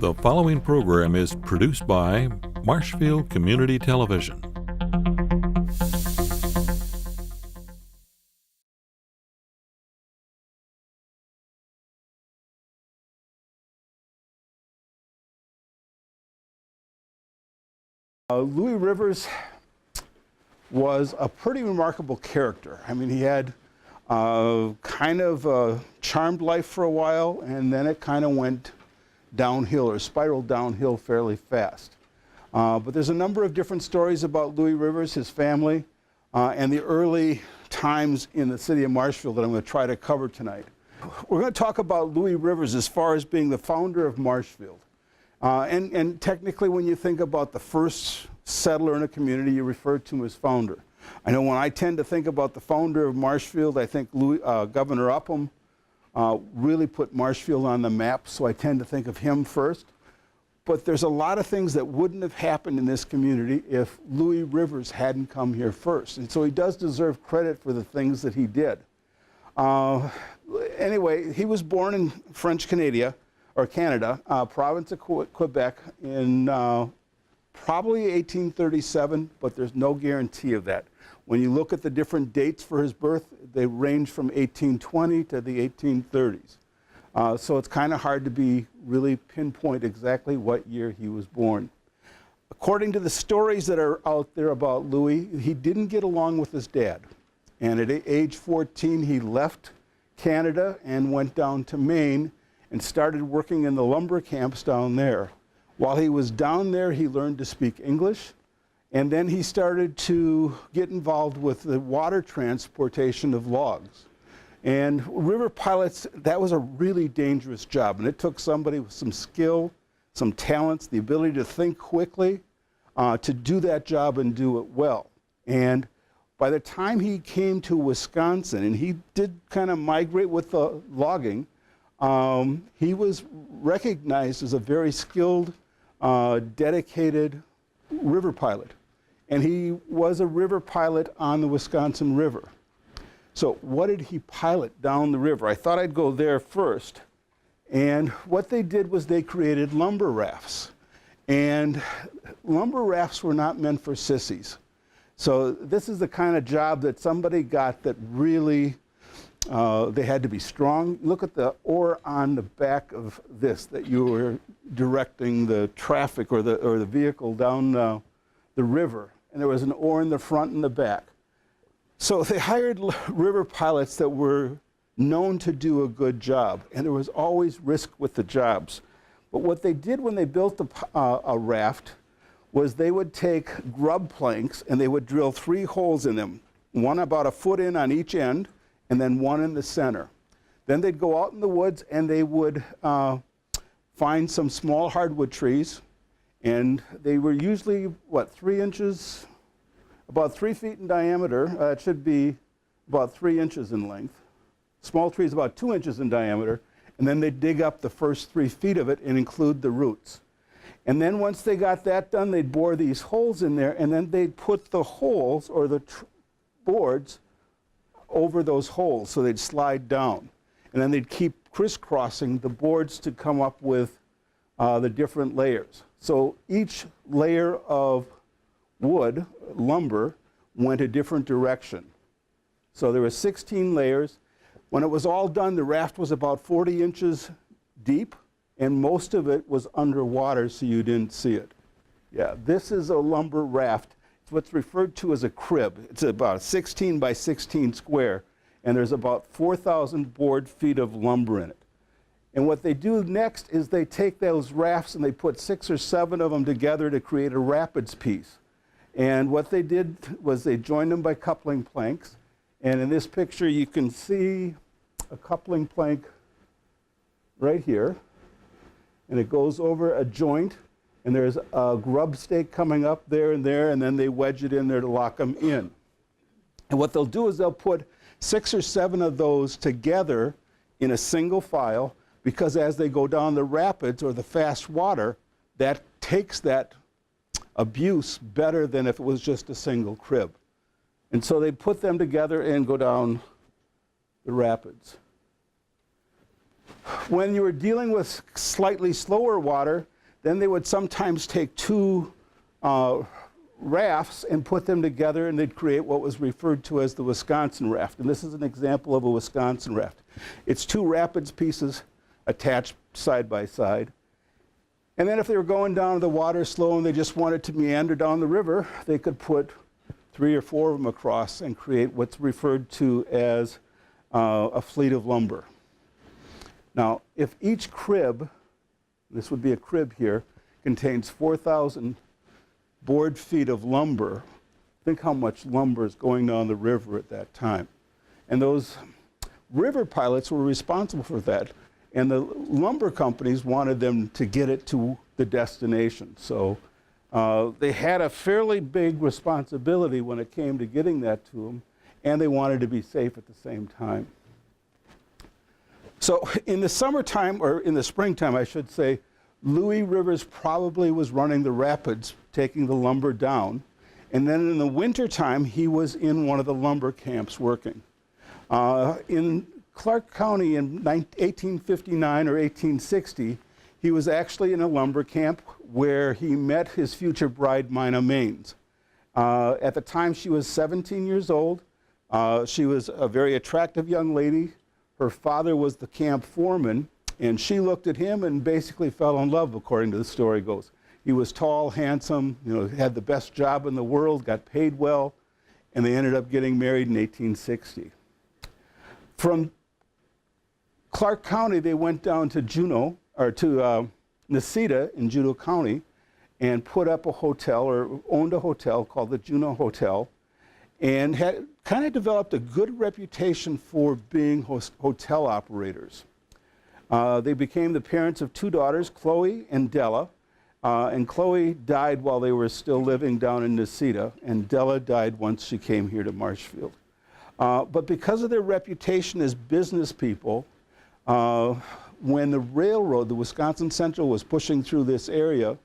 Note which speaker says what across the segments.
Speaker 1: The following program is produced by Marshfield Community Television.
Speaker 2: Louis Rivers was a pretty remarkable character. I mean, he had kind of a charmed life for a while, and then it kind of went downhill or spiraled downhill fairly fast. But there's a number of different stories about Louis Rivers, his family, and the early times in the city of Marshfield that I'm going to try to cover tonight. We're going to talk about Louis Rivers as far as being the founder of Marshfield. And technically, when you think about the first settler in a community, you refer to him as founder. I know when I tend to think about the founder of Marshfield, I think Governor Upham really put Marshfield on the map, so I tend to think of him first. But there's a lot of things that wouldn't have happened in this community if Louis Rivers hadn't come here first. And so he does deserve credit for the things that he did. Anyway, he was born in French Canada, province of Quebec in probably 1837, but there's no guarantee of that. When you look at the different dates for his birth, they range from 1820 to the 1830s. So it's kind of hard to really pinpoint exactly what year he was born. According to the stories that are out there about Louis, he didn't get along with his dad. And at age 14, he left Canada and went down to Maine and started working in the lumber camps down there. While he was down there, he learned to speak English, and then he started to get involved with the water transportation of logs. And river pilots, that was a really dangerous job, and it took somebody with some skill, some talents, the ability to think quickly, to do that job and do it well. And by the time he came to Wisconsin, and he did kind of migrate with the logging, he was recognized as a very skilled, dedicated river pilot. And he was a river pilot on the Wisconsin River. So what did he pilot down the river? I thought I'd go there first. And what they did was they created lumber rafts. And lumber rafts were not meant for sissies. So this is the kind of job that somebody got that really they had to be strong. Look at the oar on the back of this, that you were directing the traffic or the vehicle down the river. And there was an oar in the front and the back. So they hired river pilots that were known to do a good job. And there was always risk with the jobs. But what they did when they built a raft was they would take grub planks and they would drill 3 holes in them, one about a foot in on each end, and then one in the center. Then they'd go out in the woods and they would find some small hardwood trees, and they were usually, what, 3 inches, about 3 feet in diameter. It should be about 3 inches in length. Small trees about 2 inches in diameter, and then they'd dig up the first 3 feet of it and include the roots. And then once they got that done, they'd bore these holes in there, and then they'd put the holes or the boards over those holes, so they'd slide down. And then they'd keep crisscrossing the boards to come up with the different layers. So each layer of wood, lumber, went a different direction. So there were 16 layers. When it was all done, the raft was about 40 inches deep, and most of it was underwater, so you didn't see it. Yeah, this is a lumber raft. It's what's referred to as a crib. It's about 16 by 16 square, and there's about 4,000 board feet of lumber in it. And what they do next is they take those rafts and they put 6 or 7 of them together to create a rapids piece. And what they did was they joined them by coupling planks. And in this picture, you can see a coupling plank right here. And it goes over a joint, and there's a grub stake coming up there, and then they wedge it in there to lock them in. And what they'll do is they'll put 6 or 7 of those together in a single file, because as they go down the rapids or the fast water, that takes that abuse better than if it was just a single crib. And so they put them together and go down the rapids. When you were dealing with slightly slower water, then they would sometimes take two rafts and put them together, and they'd create what was referred to as the Wisconsin raft. And this is an example of a Wisconsin raft. It's two rapids pieces attached side by side. And then if they were going down the water slow and they just wanted to meander down the river, they could put 3 or 4 of them across and create what's referred to as a fleet of lumber. Now, if each crib, this would be a crib here, contains 4,000 board feet of lumber, think how much lumber is going down the river at that time. And those river pilots were responsible for that. And the lumber companies wanted them to get it to the destination. So they had a fairly big responsibility when it came to getting that to them, and they wanted to be safe at the same time. So in the summertime, or in the springtime, I should say, Louis Rivers probably was running the rapids, taking the lumber down. And then in the wintertime, he was in one of the lumber camps working. In Clark County in 1859 or 1860, he was actually in a lumber camp where he met his future bride, Mina Maines. At the time, she was 17 years old. She was a very attractive young lady. Her father was the camp foreman, and she looked at him and basically fell in love, according to the story goes. He was tall, handsome, had the best job in the world, got paid well, and they ended up getting married in 1860. From Clark County, they went down to Juneau, or to Necedah in Juneau County, and put up a hotel, or owned a hotel called the Juneau Hotel, and had kind of developed a good reputation for being hotel operators. They became the parents of 2 daughters, Chloe and Della, and Chloe died while they were still living down in Necedah, and Della died once she came here to Marshfield. But because of their reputation as business people, when the railroad, the Wisconsin Central, was pushing through this area,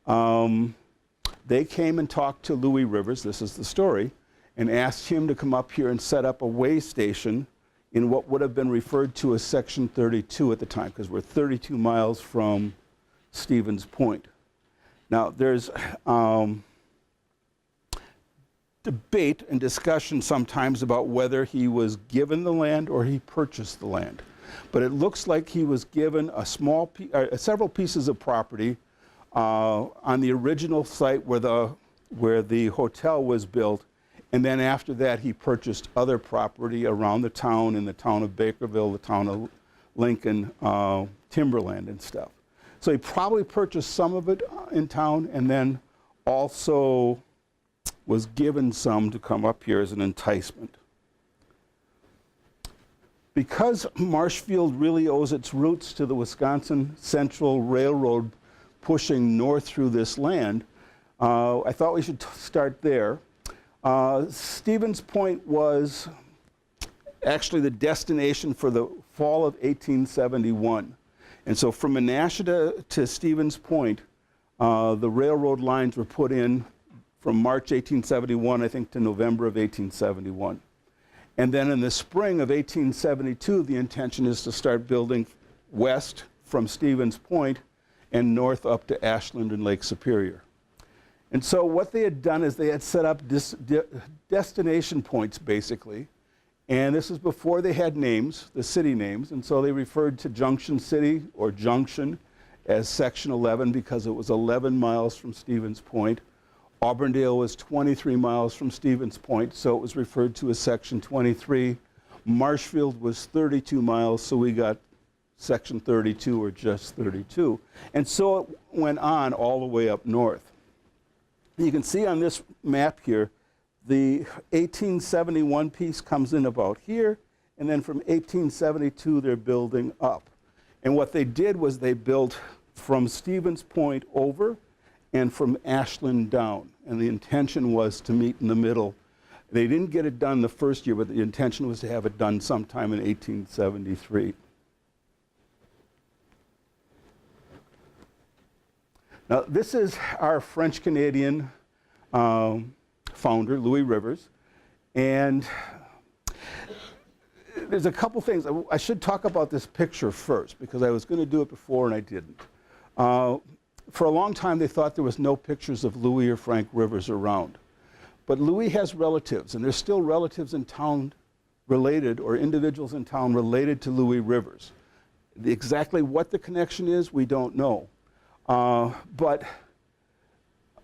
Speaker 2: they came and talked to Louis Rivers, this is the story, and asked him to come up here and set up a way station in what would have been referred to as Section 32 at the time, because we're 32 miles from Stevens Point. Now, there's debate and discussion sometimes about whether he was given the land or he purchased the land. But it looks like he was given a several pieces of property on the original site where the hotel was built, and then after that he purchased other property around the town, in the town of Bakerville, the town of Lincoln, timberland and stuff. So he probably purchased some of it in town, and then also was given some to come up here as an enticement. Because Marshfield really owes its roots to the Wisconsin Central Railroad pushing north through this land, I thought we should start there. Stevens Point was actually the destination for the fall of 1871. And so from Menashita to Stevens Point, the railroad lines were put in from March 1871, I think, to November of 1871. And then in the spring of 1872, the intention is to start building west from Stevens Point and north up to Ashland and Lake Superior. And so what they had done is they had set up destination points, basically. And this is before they had names, the city names. And so they referred to Junction City or Junction as Section 11 because it was 11 miles from Stevens Point. Auburndale was 23 miles from Stevens Point, so it was referred to as Section 23. Marshfield was 32 miles, so we got Section 32 or just 32. And so it went on all the way up north. You can see on this map here, the 1871 piece comes in about here, and then from 1872 they're building up. And what they did was they built from Stevens Point over and from Ashland down. And the intention was to meet in the middle. They didn't get it done the first year, but the intention was to have it done sometime in 1873. Now, this is our French-Canadian founder, Louis Rivers. And there's a couple things. I should talk about this picture first because I was going to do it before and I didn't. For a long time, they thought there was no pictures of Louis or Frank Rivers around. But Louis has relatives, and there's still relatives in town related, or individuals in town related to Louis Rivers. Exactly what the connection is, we don't know. But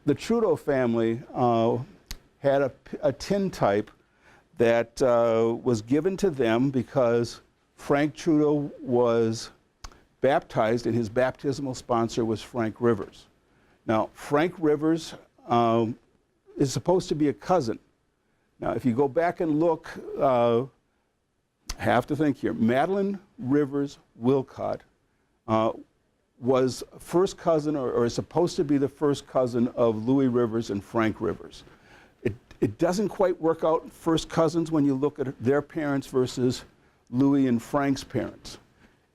Speaker 2: the Trudeau family had a tintype that was given to them because Frank Trudeau was baptized and his baptismal sponsor was Frank Rivers. Now, Frank Rivers is supposed to be a cousin. Now, if you go back and look, I have to think here, Madeline Rivers Wilcott was first cousin, or is supposed to be the first cousin of Louis Rivers and Frank Rivers. It doesn't quite work out first cousins when you look at their parents versus Louis and Frank's parents.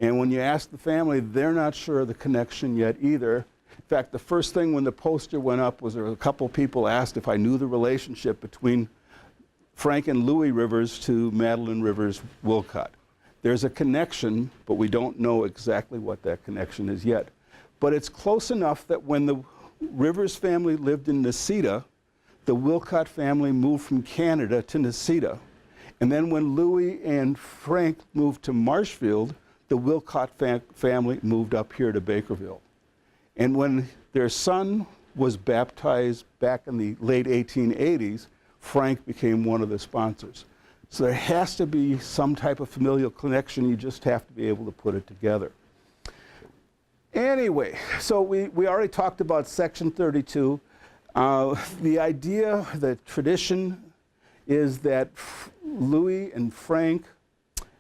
Speaker 2: And when you ask the family, they're not sure of the connection yet either. In fact, the first thing when the poster went up was there were a couple people asked if I knew the relationship between Frank and Louis Rivers to Madeline Rivers Wilcott. There's a connection, but we don't know exactly what that connection is yet. But it's close enough that when the Rivers family lived in Necedah, the Wilcott family moved from Canada to Necedah. And then when Louis and Frank moved to Marshfield, the Wilcott family moved up here to Bakerville. And when their son was baptized back in the late 1880s, Frank became one of the sponsors. So there has to be some type of familial connection. You just have to be able to put it together. Anyway, so we already talked about Section 32. The idea, the tradition is that Louis and Frank,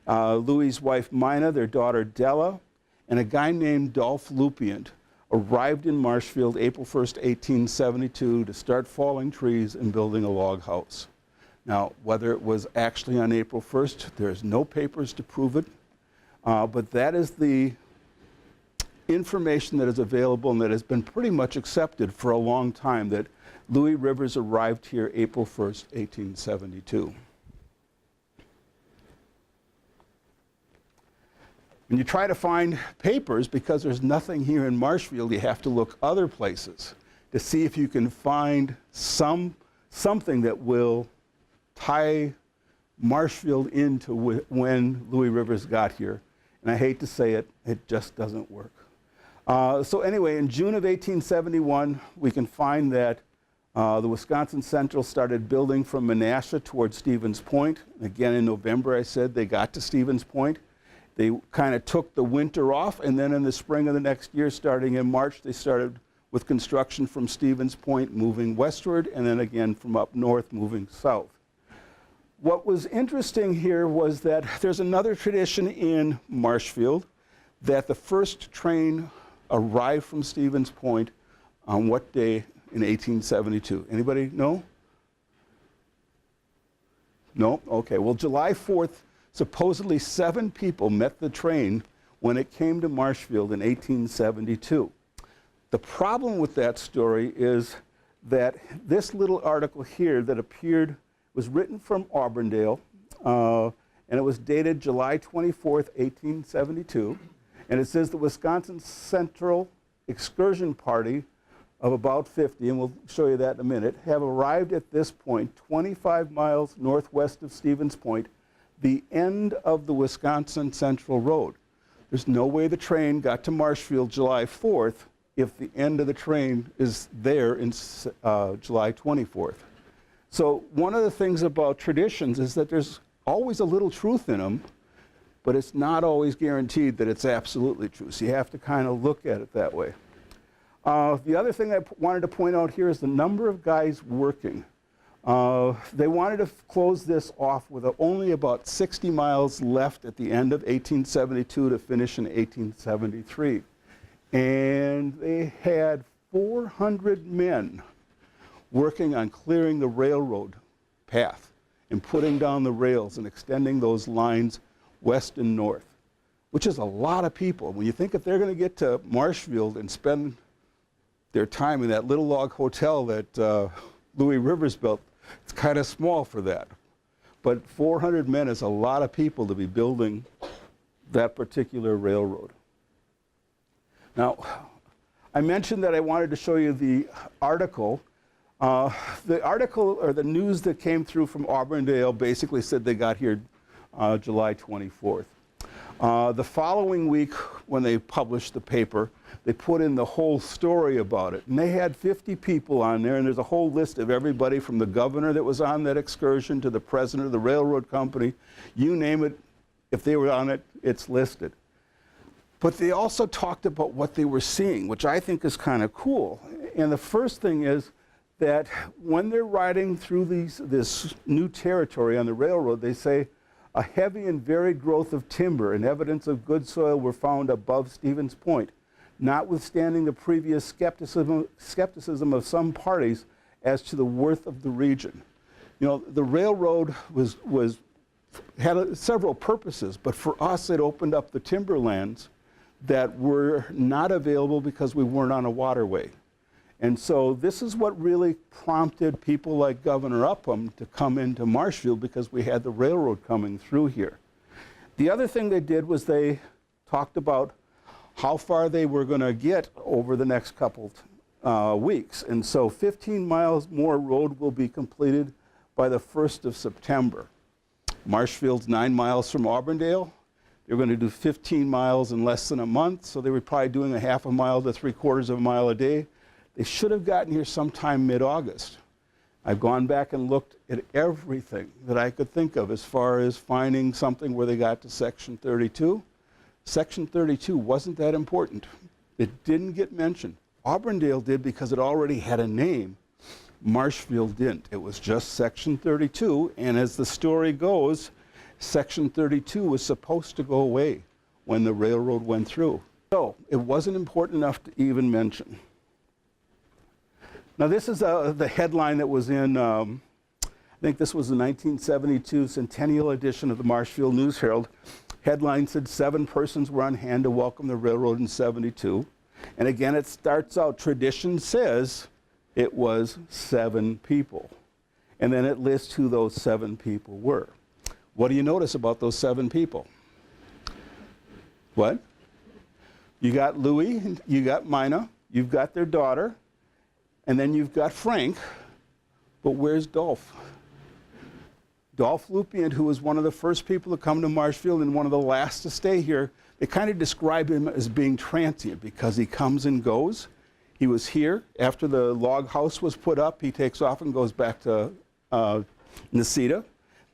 Speaker 2: Louis's wife Mina, their daughter Della, and a guy named Dolph Lupient arrived in Marshfield April 1st, 1872 to start falling trees and building a log house. Now, whether it was actually on April 1st, there's no papers to prove it, but that is the information that is available and that has been pretty much accepted for a long time, that Louis Rivers arrived here April 1st, 1872. When you try to find papers, because there's nothing here in Marshfield, you have to look other places to see if you can find something that will tie Marshfield into when Louis Rivers got here. And I hate to say it, it just doesn't work. So anyway, in June of 1871, we can find that the Wisconsin Central started building from Menasha towards Stevens Point. Again, in November, I said they got to Stevens Point. They kind of took the winter off, and then in the spring of the next year, starting in March, they started with construction from Stevens Point, moving westward, and then again from up north, moving south. What was interesting here was that there's another tradition in Marshfield that the first train arrived from Stevens Point on what day in 1872? Anybody know? No? Okay. Well, July 4th, supposedly 7 people met the train when it came to Marshfield in 1872. The problem with that story is that this little article here that appeared was written from Auburndale, and it was dated July 24th, 1872. And it says the Wisconsin Central excursion party of about 50, and we'll show you that in a minute, have arrived at this point 25 miles northwest of Stevens Point, the end of the Wisconsin Central Road. There's no way the train got to Marshfield July 4th if the end of the train is there in July 24th. So one of the things about traditions is that there's always a little truth in them, but it's not always guaranteed that it's absolutely true. So you have to kind of look at it that way. The other thing I wanted to point out here is the number of guys working. They wanted to close this off with only about 60 miles left at the end of 1872 to finish in 1873. And they had 400 men working on clearing the railroad path and putting down the rails and extending those lines west and north, which is a lot of people. When you think if they're going to get to Marshfield and spend their time in that little log hotel that Louis Rivers built, it's kind of small for that. But 400 men is a lot of people to be building that particular railroad. Now, I mentioned that I wanted to show you the article. The article or the news that came through from Auburndale basically said they got here July 24th. The following week, when they published the paper, they put in the whole story about it. And they had 50 people on there, and there's a whole list of everybody from the governor that was on that excursion to the president of the railroad company. You name it, if they were on it, it's listed. But they also talked about what they were seeing, which I think is kind of cool. And the first thing is that when they're riding through this new territory on the railroad, they say, a heavy and varied growth of timber and evidence of good soil were found above Stevens Point, notwithstanding the previous skepticism of some parties as to the worth of the region. You know, the railroad had several purposes, but for us it opened up the timberlands that were not available because we weren't on a waterway. And so this is what really prompted people like Governor Upham to come into Marshfield, because we had the railroad coming through here. The other thing they did was they talked about how far they were going to get over the next couple weeks. And so 15 miles more road will be completed by the 1st of September. Marshfield's 9 miles from Auburndale. They're going to do 15 miles in less than a month, so they were probably doing a half a mile to 3/4 of a mile a day. They should have gotten here sometime mid-August. I've gone back and looked at everything that I could think of as far as finding something where they got to Section 32. Section 32 wasn't that important. It didn't get mentioned. Auburndale did because it already had a name. Marshfield didn't. It was just Section 32, and as the story goes, Section 32 was supposed to go away when the railroad went through. So it wasn't important enough to even mention. Now this is the headline that was in, I think this was the 1972 centennial edition of the Marshfield News Herald. Headline said 7 persons were on hand to welcome the railroad in '72. And again, it starts out, tradition says it was 7 people. And then it lists who those 7 people were. What do you notice about those 7 people? What? You got Louis, you got Mina, you've got their daughter, and then you've got Frank, but where's Dolph? Dolph Lupien, who was one of the first people to come to Marshfield and one of the last to stay here, they kind of describe him as being transient because he comes and goes. He was here after the log house was put up. He takes off and goes back to Necedah.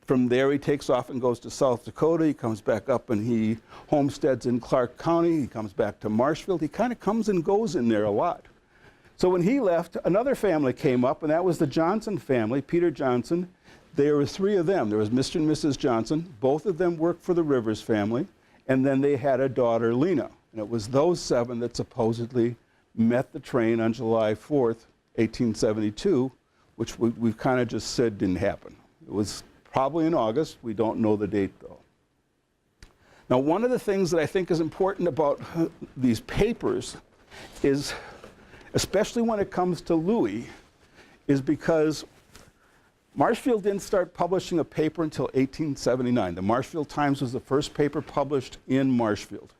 Speaker 2: From there, he takes off and goes to South Dakota. He comes back up and he homesteads in Clark County. He comes back to Marshfield. He kind of comes and goes in there a lot. So when he left, another family came up, and that was the Johnson family, Peter Johnson. There were 3 of them. There was Mr. and Mrs. Johnson. Both of them worked for the Rivers family. And then they had a daughter, Lena. And it was those 7 that supposedly met the train on July 4th, 1872, which we've kind of just said didn't happen. It was probably in August. We don't know the date, though. Now, one of the things that I think is important about these papers is, especially when it comes to Louis, is because Marshfield didn't start publishing a paper until 1879. The Marshfield Times was the first paper published in Marshfield.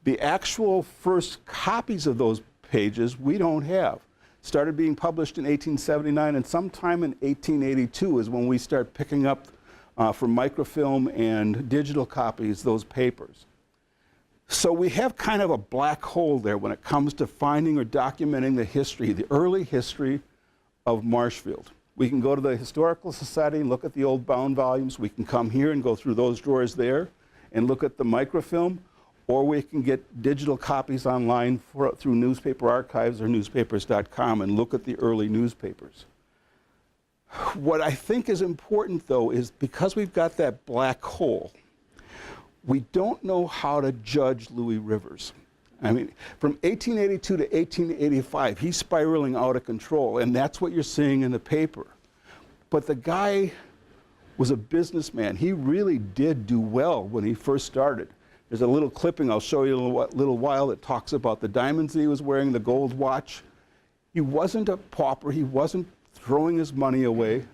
Speaker 2: The actual first copies of those pages we don't have. Started being published in 1879, and sometime in 1882 is when we start picking up for microfilm and digital copies those papers. So we have kind of a black hole there when it comes to finding or documenting the history, the early history of Marshfield. We can go to the Historical Society and look at the old bound volumes. We can come here and go through those drawers there and look at the microfilm, or we can get digital copies online through newspaper archives or newspapers.com and look at the early newspapers. What I think is important, though, is because we've got that black hole, we don't know how to judge Louis Rivers. I mean, from 1882 to 1885, he's spiraling out of control, and that's what you're seeing in the paper. But the guy was a businessman. He really did do well when he first started. There's a little clipping I'll show you in a little while that talks about the diamonds that he was wearing, the gold watch. He wasn't a pauper. He wasn't throwing his money away.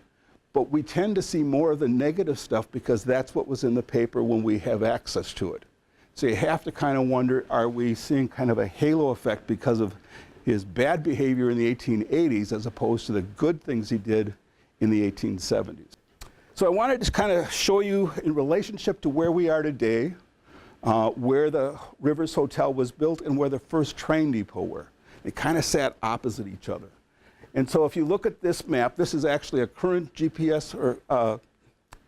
Speaker 2: But we tend to see more of the negative stuff because that's what was in the paper when we have access to it. So you have to kind of wonder, are we seeing kind of a halo effect because of his bad behavior in the 1880s as opposed to the good things he did in the 1870s? So I wanted to kind of show you in relationship to where we are today, where the Rivers Hotel was built and where the first train depot were. They kind of sat opposite each other. And so if you look at this map, this is actually a current GPS or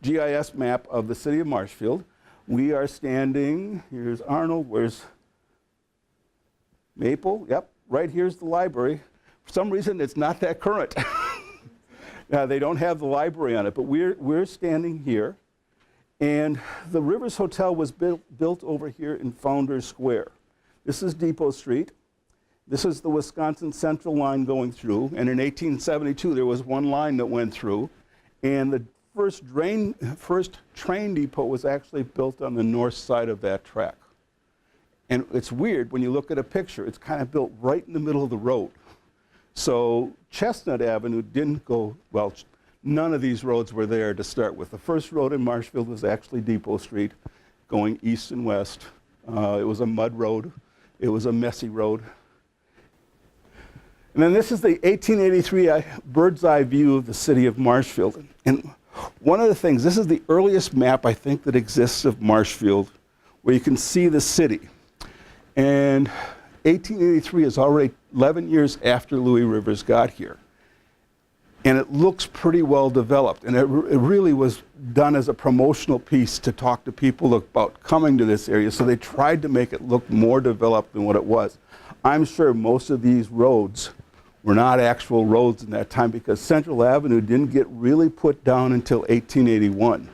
Speaker 2: GIS map of the city of Marshfield. We are standing, here's Arnold, where's Maple? Yep, right here's the library. For some reason, it's not that current. They don't have the library on it, but we're standing here. And the Rivers Hotel was built over here in Founders Square. This is Depot Street. This is the Wisconsin Central line going through. And in 1872, there was one line that went through. And the first train depot was actually built on the north side of that track. And it's weird when you look at a picture, it's kind of built right in the middle of the road. So Chestnut Avenue didn't go, well, none of these roads were there to start with. The first road in Marshfield was actually Depot Street, going east and west. It was a mud road. It was a messy road. And then this is the 1883 bird's eye view of the city of Marshfield. And one of the things, this is the earliest map I think that exists of Marshfield, where you can see the city. And 1883 is already 11 years after Louis Rivers got here. And it looks pretty well developed. And it really was done as a promotional piece to talk to people about coming to this area. So they tried to make it look more developed than what it was. I'm sure most of these roads were not actual roads in that time because Central Avenue didn't get really put down until 1881.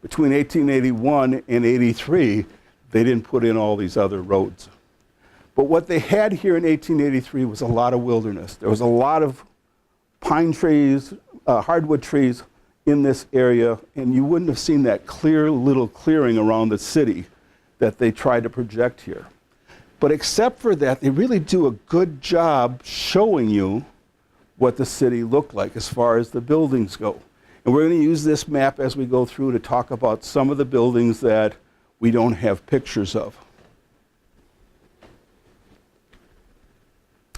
Speaker 2: Between 1881 and 83, they didn't put in all these other roads. But what they had here in 1883 was a lot of wilderness. There was a lot of pine trees, hardwood trees in this area, and you wouldn't have seen that clear little clearing around the city that they tried to project here. But except for that, they really do a good job showing you what the city looked like as far as the buildings go. And we're going to use this map as we go through to talk about some of the buildings that we don't have pictures of.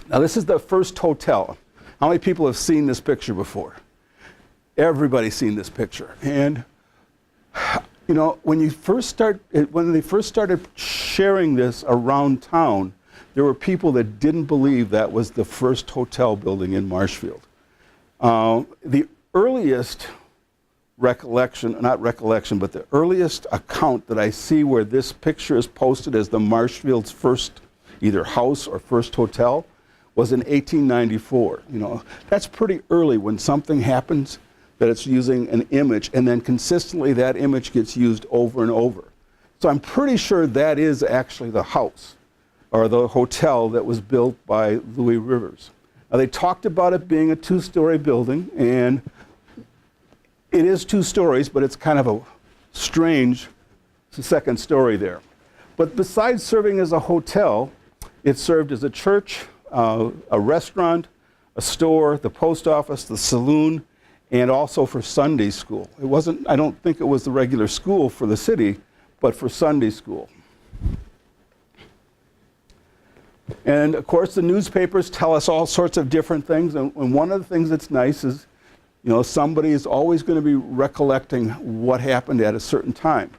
Speaker 2: Now this is the first hotel. How many people have seen this picture before? Everybody's seen this picture. And you know, when they first started sharing this around town, there were people that didn't believe that was the first hotel building in Marshfield. The earliest recollection, not recollection, but the earliest account that I see where this picture is posted as the Marshfield's first either house or first hotel was in 1894. You know, that's pretty early when something happens that it's using an image, and then consistently that image gets used over and over. So I'm pretty sure that is actually the house or the hotel that was built by Louis Rivers. Now they talked about it being a two-story building, and it is 2 stories, but it's kind of a strange second story there. But besides serving as a hotel, it served as a church, a restaurant, a store, the post office, the saloon, and also for Sunday school. It wasn't, I don't think it was the regular school for the city, but for Sunday school. And of course the newspapers tell us all sorts of different things, and one of the things that's nice is, you know, somebody is always going to be recollecting what happened at a certain time.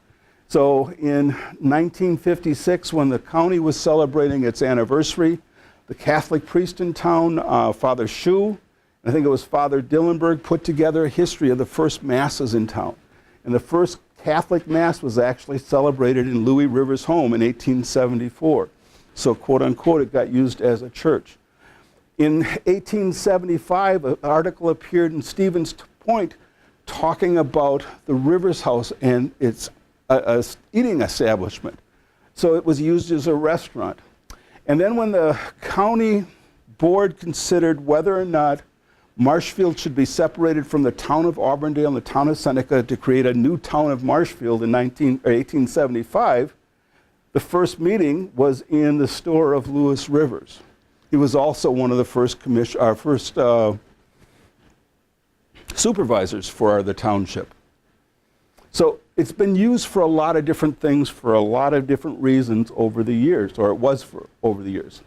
Speaker 2: So in 1956, when the county was celebrating its anniversary, the Catholic priest in town, Father Shue, I think it was Father Dillenberg, put together a history of the first masses in town. And the first Catholic Mass was actually celebrated in Louis Rivers' home in 1874. So, quote unquote, it got used as a church. In 1875, an article appeared in Stevens Point talking about the Rivers House and its eating establishment. So it was used as a restaurant. And then when the county board considered whether or not Marshfield should be separated from the town of Auburndale and the town of Seneca to create a new town of Marshfield in 1875, the first meeting was in the store of Louis Rivers. He was also one of the first supervisors for the township. So it's been used for a lot of different things for a lot of different reasons over the years, or it was for over the years.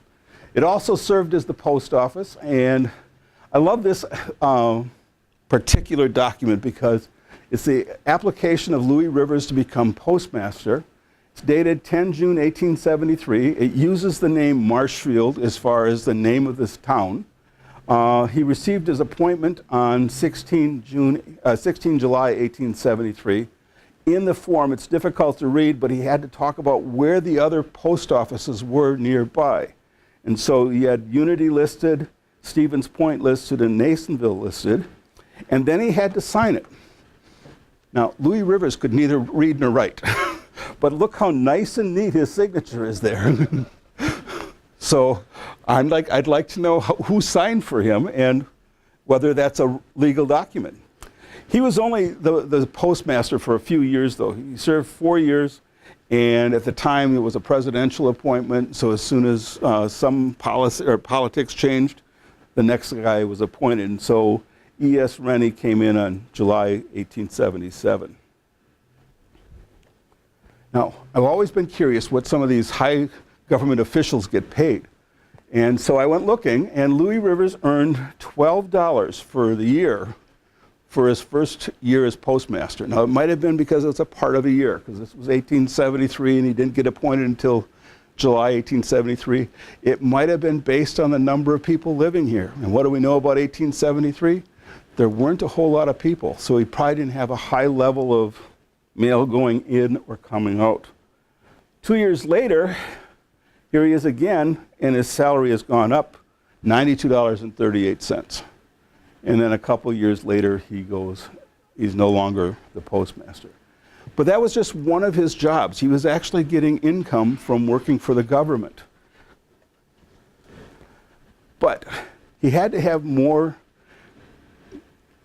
Speaker 2: It also served as the post office, and I love this particular document because it's the application of Louis Rivers to become postmaster. It's dated 10 June 1873. It uses the name Marshfield as far as the name of this town. He received his appointment on 16 July 1873. In the form, it's difficult to read, but he had to talk about where the other post offices were nearby. And so he had Unity listed, Stevens Point listed, and Nasonville listed. And then he had to sign it. Now, Louis Rivers could neither read nor write. But look how nice and neat his signature is there. So I'd like to know who signed for him and whether that's a legal document. He was only the postmaster for a few years, though. He served 4 years, and at the time it was a presidential appointment, so as soon as some policy or politics changed, the next guy was appointed. And so E.S. Rennie came in on July 1877. Now, I've always been curious what some of these high government officials get paid. And so I went looking, and Louis Rivers earned $12 for the year for his first year as postmaster. Now, it might have been because it's a part of a year, because this was 1873 and he didn't get appointed until July 1873. It might have been based on the number of people living here. And what do we know about 1873? There weren't a whole lot of people, so he probably didn't have a high level of mail going in or coming out. 2 years later, here he is again, and his salary has gone up $92.38. And then a couple years later, he's no longer the postmaster. But that was just one of his jobs. He was actually getting income from working for the government. But he had to have more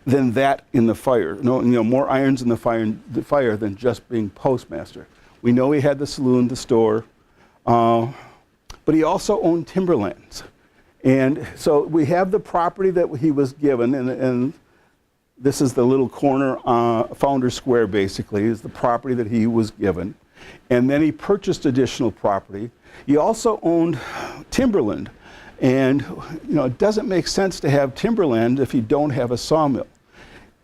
Speaker 2: than that in the fire. More irons in the fire than just being postmaster. We know he had the saloon, the store, but he also owned timberlands. And so we have the property that he was given, and this is the little corner, Founders Square basically, is the property that he was given. And then he purchased additional property. He also owned timberland. And it doesn't make sense to have timberland if you don't have a sawmill.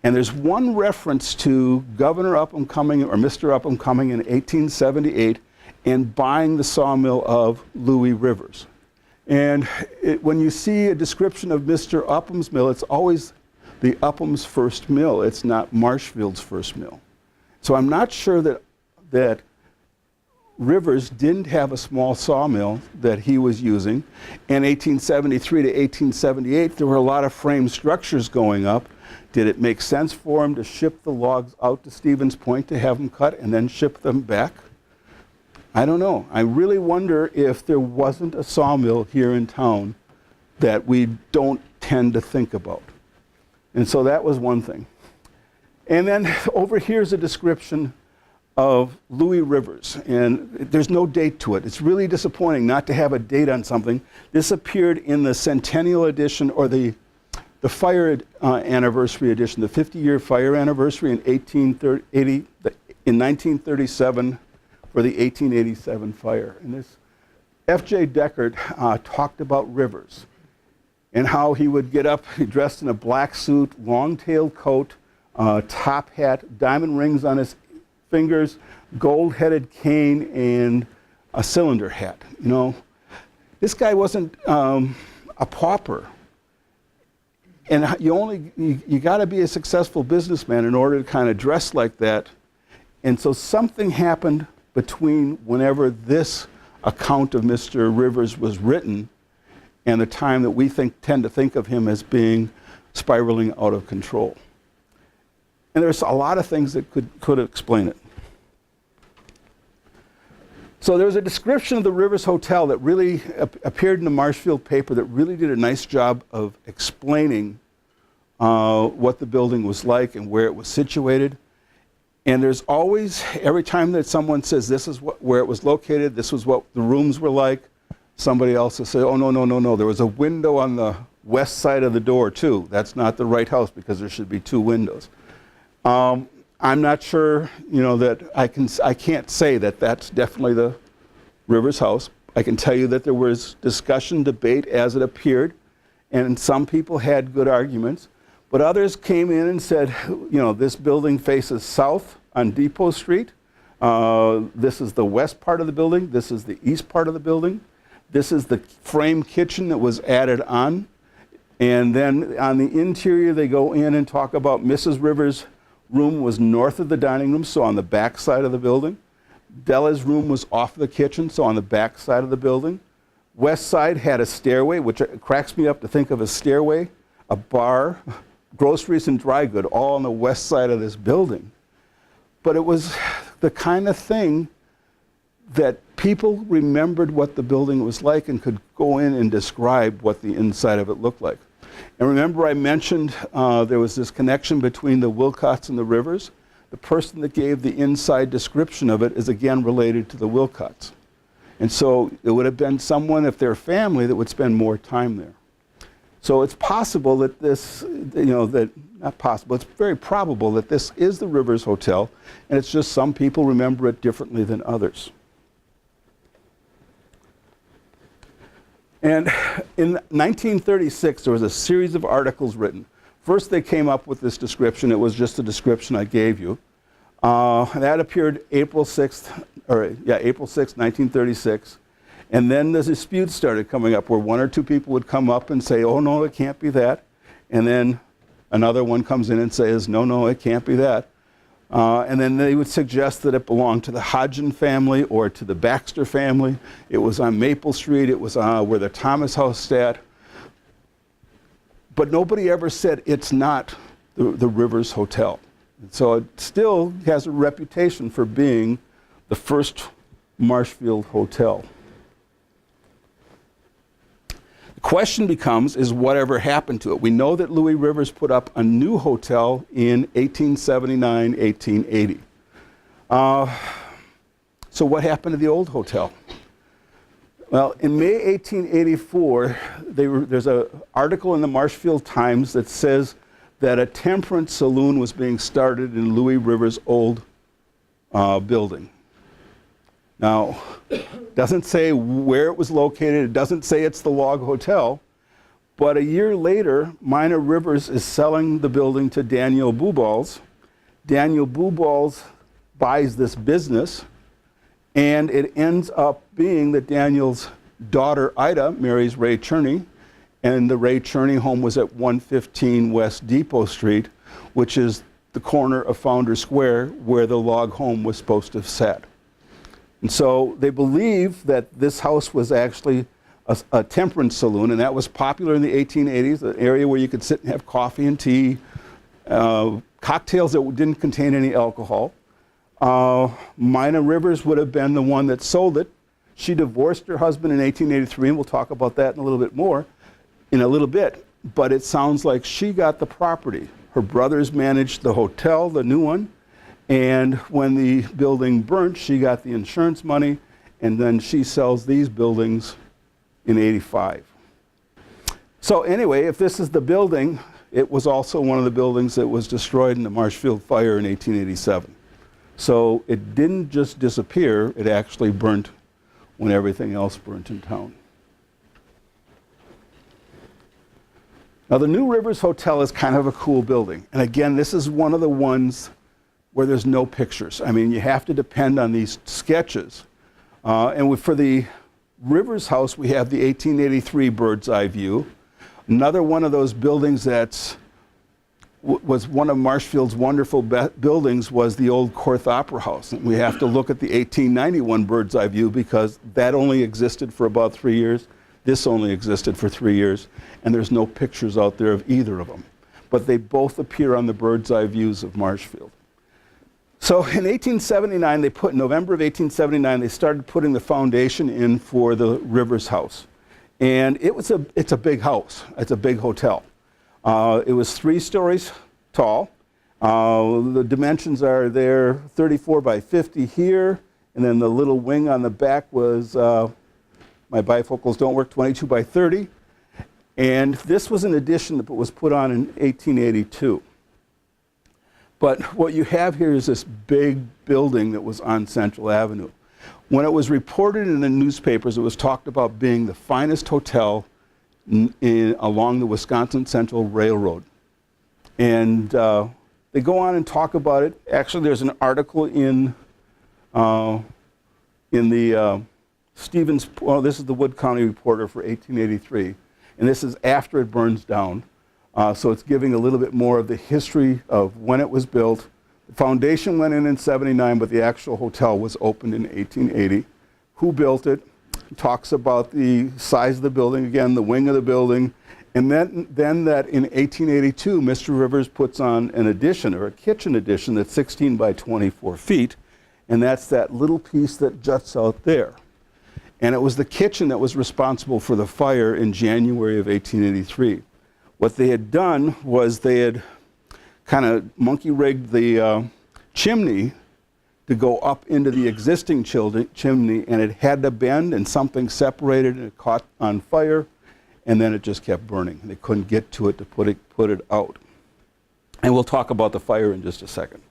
Speaker 2: And there's one reference to Governor Upham coming, or Mr. Upham coming in 1878 and buying the sawmill of Louis Rivers. And when you see a description of Mr. Upham's mill, it's always the Upham's first mill. It's not Marshfield's first mill. So I'm not sure that Rivers didn't have a small sawmill that he was using. In 1873 to 1878, there were a lot of frame structures going up. Did it make sense for him to ship the logs out to Stevens Point to have them cut and then ship them back? I don't know. I really wonder if there wasn't a sawmill here in town that we don't tend to think about. And so that was one thing. And then over here's a description of Louis Rivers, and there's no date to it. It's really disappointing not to have a date on something. This appeared in the centennial edition, or the fire anniversary edition, the 50-year fire anniversary in 1937 for the 1887 fire. And this F.J. Deckard talked about Rivers and how he would get up dressed in a black suit, long-tailed coat, top hat, diamond rings on his fingers, gold-headed cane, and a cylinder hat. This guy wasn't a pauper. And you got to be a successful businessman in order to kind of dress like that. And so something happened between whenever this account of Mr. Rivers was written and the time that we tend to think of him as being spiraling out of control. And there's a lot of things that could explain it. So there was a description of the Rivers Hotel that really appeared in the Marshfield paper that really did a nice job of explaining what the building was like and where it was situated. And there's always, every time that someone says this is where it was located, this was what the rooms were like, somebody else will say, oh, no, there was a window on the west side of the door too. That's not the right house because there should be 2 windows. I'm not sure, that I can't say that that's definitely the Rivers house. I can tell you that there was discussion, debate as it appeared, and some people had good arguments, but others came in and said, this building faces south on Depot Street. This is the west part of the building. This is the east part of the building. This is the frame kitchen that was added on. And then on the interior, they go in and talk about Mrs. Rivers' room was north of the dining room, so on the back side of the building. Della's room was off the kitchen, so on the back side of the building. West side had a stairway, which cracks me up to think of a stairway, a bar, groceries and dry good, all on the west side of this building. But it was the kind of thing that people remembered what the building was like and could go in and describe what the inside of it looked like. And remember I mentioned there was this connection between the Wilcotts and the Rivers. The person that gave the inside description of it is again related to the Wilcotts. And so it would have been someone, if they're family, that would spend more time there. So it's possible that this, not possible, it's very probable that this is the Rivers Hotel, and it's just some people remember it differently than others. And in 1936, there was a series of articles written. First, they came up with this description. It was just a description I gave you. That appeared April 6th, 1936. And then the disputes started coming up where 1 or 2 people would come up and say, oh, no, it can't be that. And then another one comes in and says, no, it can't be that. And then they would suggest that it belonged to the Hodgin family or to the Baxter family. It was on Maple Street. It was where the Thomas House sat. But nobody ever said it's not the Rivers Hotel. And so it still has a reputation for being the first Marshfield hotel. The question becomes, is whatever happened to it? We know that Louis Rivers put up a new hotel in 1879, 1880. So what happened to the old hotel? Well, in May 1884, there's an article in the Marshfield Times that says that a temperance saloon was being started in Louis Rivers' old building. Now, it doesn't say where it was located. It doesn't say it's the Log Hotel. But a year later, Mina Rivers is selling the building to Daniel Buballs. Daniel Buballs buys this business, and it ends up being that Daniel's daughter, Ida, marries Ray Cherney, and the Ray Cherney home was at 115 West Depot Street, which is the corner of Founders Square where the log home was supposed to have sat. And so they believe that this house was actually a temperance saloon, and that was popular in the 1880s, an area where you could sit and have coffee and tea, cocktails that didn't contain any alcohol. Mina Rivers would have been the one that sold it. She divorced her husband in 1883, and we'll talk about that in a little bit more in a little bit. But it sounds like she got the property. Her brothers managed the hotel, the new one, and when the building burnt, she got the insurance money, and then she sells these buildings in 85. So anyway, if this is the building, it was also one of the buildings that was destroyed in the Marshfield fire in 1887. So it didn't just disappear, it actually burnt when everything else burnt in town. Now the New Rivers Hotel is kind of a cool building. And again, this is one of the ones where there's no pictures. I mean, you have to depend on these sketches. For the Rivers House, we have the 1883 bird's eye view. Another one of those buildings that was one of Marshfield's wonderful buildings was the old Corth Opera House. And we have to look at the 1891 bird's eye view because that only existed for about 3 years. This only existed for 3 years. And there's no pictures out there of either of them. But they both appear on the bird's eye views of Marshfield. So in 1879, November of 1879, they started putting the foundation in for the Rivers House. And it's a big house. It's a big hotel. It was 3 stories tall. The dimensions are there, 34 by 50 here. And then the little wing on the back was, my bifocals don't work, 22 by 30. And this was an addition that was put on in 1882. But what you have here is this big building that was on Central Avenue. When it was reported in the newspapers, it was talked about being the finest hotel along the Wisconsin Central Railroad. And they go on and talk about it. Actually, there's an article in the Stevens, well, this is the Wood County Reporter for 1883, and this is after it burns down. So it's giving a little bit more of the history of when it was built. The foundation went in 79, but the actual hotel was opened in 1880. Who built it? Talks about the size of the building, again, the wing of the building. And then that in 1882, Mr. Rivers puts on an addition, or a kitchen addition, that's 16 by 24 feet. And that's that little piece that juts out there. And it was the kitchen that was responsible for the fire in January of 1883. What they had done was they had kind of monkey-rigged the chimney to go up into the existing chimney, and it had to bend, and something separated, and it caught on fire, and then it just kept burning. They couldn't get to it to put it out. And we'll talk about the fire in just a second.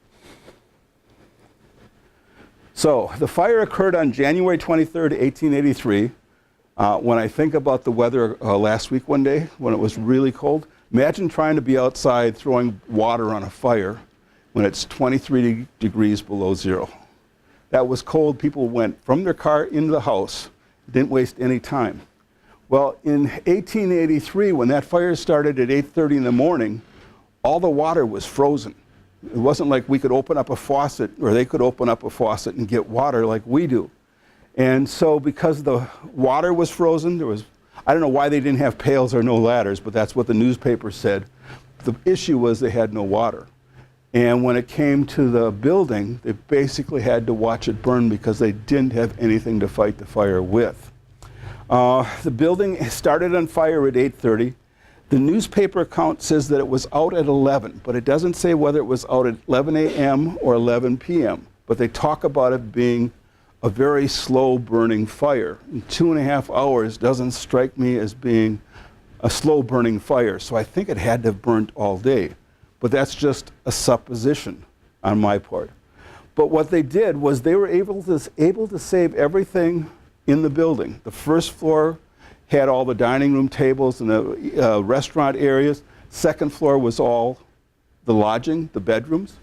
Speaker 2: So the fire occurred on January 23rd, 1883. When I think about the weather last week one day, when it was really cold, imagine trying to be outside throwing water on a fire when it's 23 degrees below zero. That was cold. People went from their car into the house, didn't waste any time. Well, in 1883, when that fire started at 8:30 in the morning, all the water was frozen. It wasn't like we could open up a faucet, or they could open up a faucet and get water like we do. And so because the water was frozen, I don't know why they didn't have pails or no ladders, but that's what the newspaper said. The issue was they had no water. And when it came to the building, they basically had to watch it burn because they didn't have anything to fight the fire with. The building started on fire at 8:30. The newspaper account says that it was out at 11, but it doesn't say whether it was out at 11 a.m. or 11 p.m. But they talk about it being a very slow burning fire. And 2.5 hours doesn't strike me as being a slow burning fire. So I think it had to have burnt all day. But that's just a supposition on my part. But what they did was they were able to save everything in the building. The first floor had all the dining room tables and the restaurant areas. Second floor was all the lodging, the bedrooms.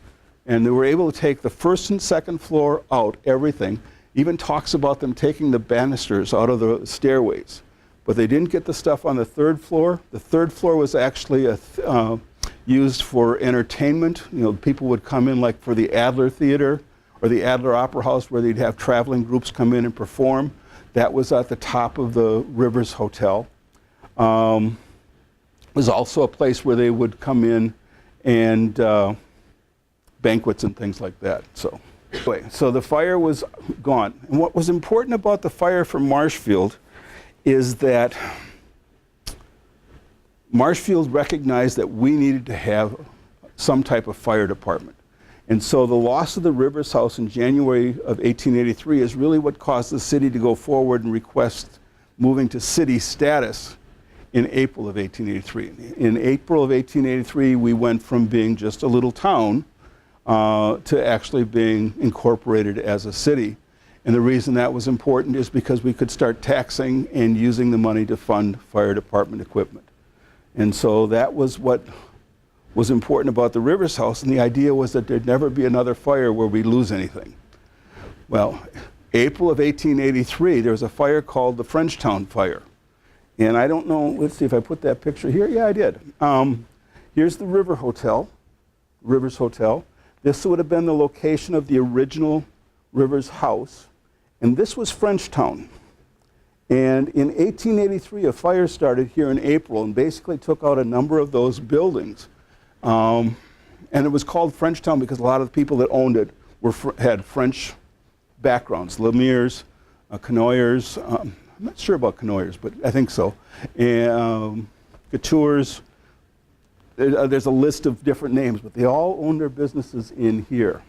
Speaker 2: And they were able to take the first and second floor out, everything. Even talks about them taking the banisters out of the stairways. But they didn't get the stuff on the third floor. The third floor was actually used for entertainment. You know, people would come in like for the Adler Theater or the Adler Opera House, where they'd have traveling groups come in and perform. That was at the top of the Rivers Hotel. It was also a place where they would come in and banquets and things like that. So anyway, so the fire was gone. And what was important about the fire from Marshfield is that Marshfield recognized that we needed to have some type of fire department. And so the loss of the Rivers House in January of 1883 is really what caused the city to go forward and request moving to city status in April of 1883. In April of 1883, we went from being just a little town to actually being incorporated as a city. And the reason that was important is because we could start taxing and using the money to fund fire department equipment. And so that was what was important about the Rivers House, and the idea was that there'd never be another fire where we lose anything. Well, April of 1883, there was a fire called the Frenchtown Fire. And I don't know, let's see if I put that picture here. Yeah, I did. Here's the Rivers Hotel. This would have been the location of the original Rivers House. And this was Frenchtown. And in 1883, a fire started here in April and basically took out a number of those buildings. And it was called Frenchtown because a lot of the people that owned it had French backgrounds. Lemire's, Canoyers, I'm not sure about Canoyers, but I think so. And Couture's, there's a list of different names, but they all owned their businesses in here.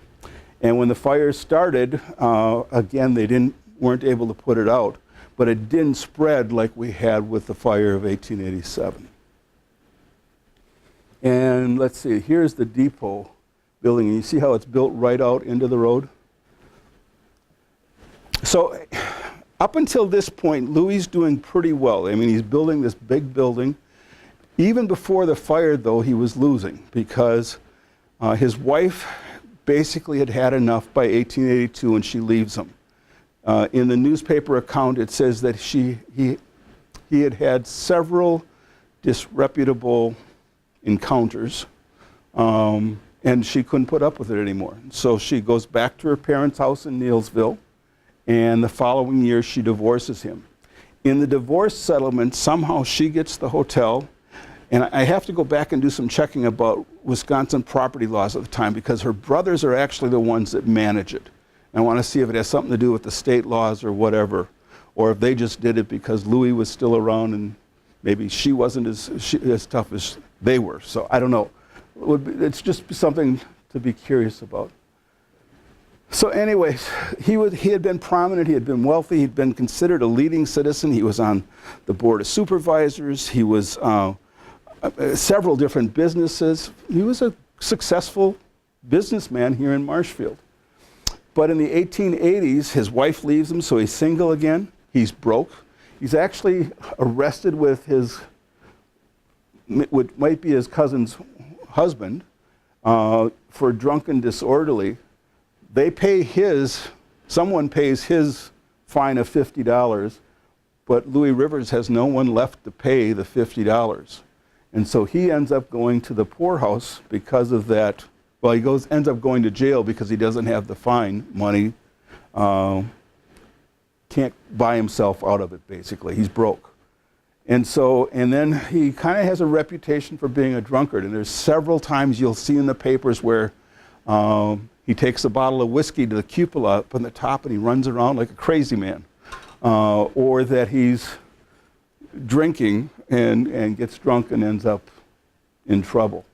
Speaker 2: And when the fire started, again, they weren't able to put it out. but it didn't spread like we had with the fire of 1887. And let's see, here's the depot building. And you see how it's built right out into the road? So up until this point, Louis doing pretty well. I mean, he's building this big building. Even before the fire, though, he was losing because his wife basically had had enough by 1882 and she leaves him. In the newspaper account, it says that he had had several disreputable encounters, and she couldn't put up with it anymore. So she goes back to her parents' house in Neillsville, and the following year she divorces him. In the divorce settlement, somehow she gets the hotel, and I have to go back and do some checking about Wisconsin property laws at the time because her brothers are actually the ones that manage it. And I want to see if it has something to do with the state laws or whatever, or if they just did it because Louis was still around and maybe she wasn't as tough as they were. So I don't know. It's just something to be curious about. So anyways, he had been prominent, he had been wealthy, he'd been considered a leading citizen. He was on the board of supervisors. He was several different businesses. He was a successful businessman here in Marshfield. But in the 1880s, his wife leaves him, so he's single again. He's broke. He's actually arrested with what might be his cousin's husband for drunken disorderly. They pay someone pays his fine of $50, but Louis Rivers has no one left to pay the $50. And so he ends up going to the poorhouse because of that. Well, he ends up going to jail because he doesn't have the fine money. Can't buy himself out of it, basically. He's broke. And then he kind of has a reputation for being a drunkard. And there's several times you'll see in the papers where he takes a bottle of whiskey to the cupola up on the top and he runs around like a crazy man. Or that he's drinking and gets drunk and ends up in trouble.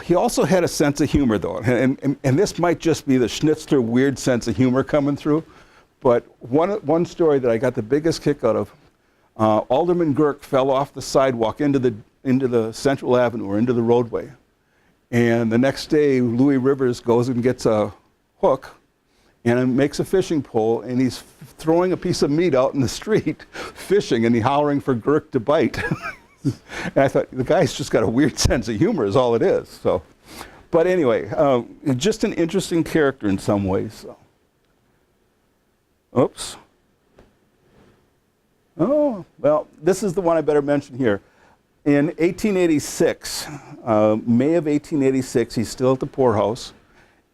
Speaker 2: He also had a sense of humor, though, and this might just be the Schnitzler weird sense of humor coming through, but one story that I got the biggest kick out of, Alderman Girk fell off the sidewalk into the Central Avenue or into the roadway, and the next day Louis Rivers goes and gets a hook and makes a fishing pole, and he's throwing a piece of meat out in the street, fishing, and he's hollering for Girk to bite. And I thought, the guy's just got a weird sense of humor is all it is. So, but anyway, just an interesting character in some ways. So. Oops. Oh, well, this is the one I better mention here. In 1886, May of 1886, he's still at the poorhouse.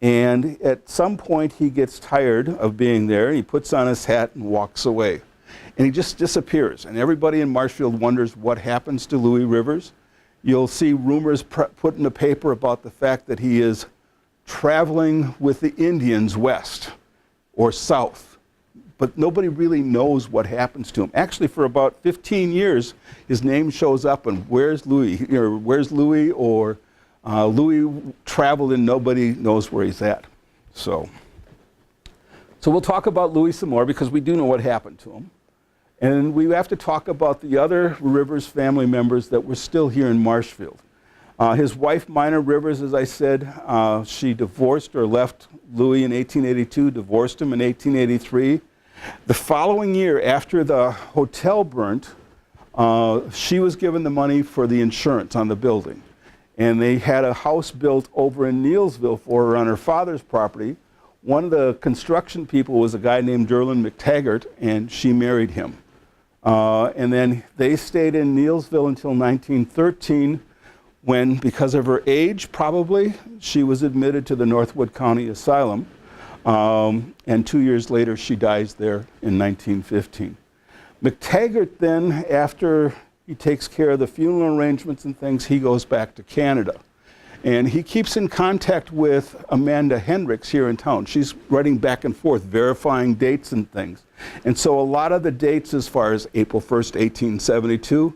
Speaker 2: And at some point, he gets tired of being there. He puts on his hat and walks away. And he just disappears. And everybody in Marshfield wonders what happens to Louis Rivers. You'll see rumors put in the paper about the fact that he is traveling with the Indians west or south. But nobody really knows what happens to him. Actually, for about 15 years, his name shows up and where's Louis? Where's Louis? Or Louis traveled and nobody knows where he's at. So we'll talk about Louis some more because we do know what happened to him. And we have to talk about the other Rivers family members that were still here in Marshfield. His wife, Minor Rivers, as I said, she divorced or left Louis in 1882, divorced him in 1883. The following year, after the hotel burnt, she was given the money for the insurance on the building. And they had a house built over in Neillsville for her on her father's property. One of the construction people was a guy named Derlin McTaggart, and she married him. And then they stayed in Neillsville until 1913, when, because of her age, probably, she was admitted to the Northwood County Asylum. And 2 years later, she dies there in 1915. McTaggart then, after he takes care of the funeral arrangements and things, he goes back to Canada. And he keeps in contact with Amanda Hendricks here in town. She's writing back and forth, verifying dates and things. And so a lot of the dates as far as April 1st, 1872,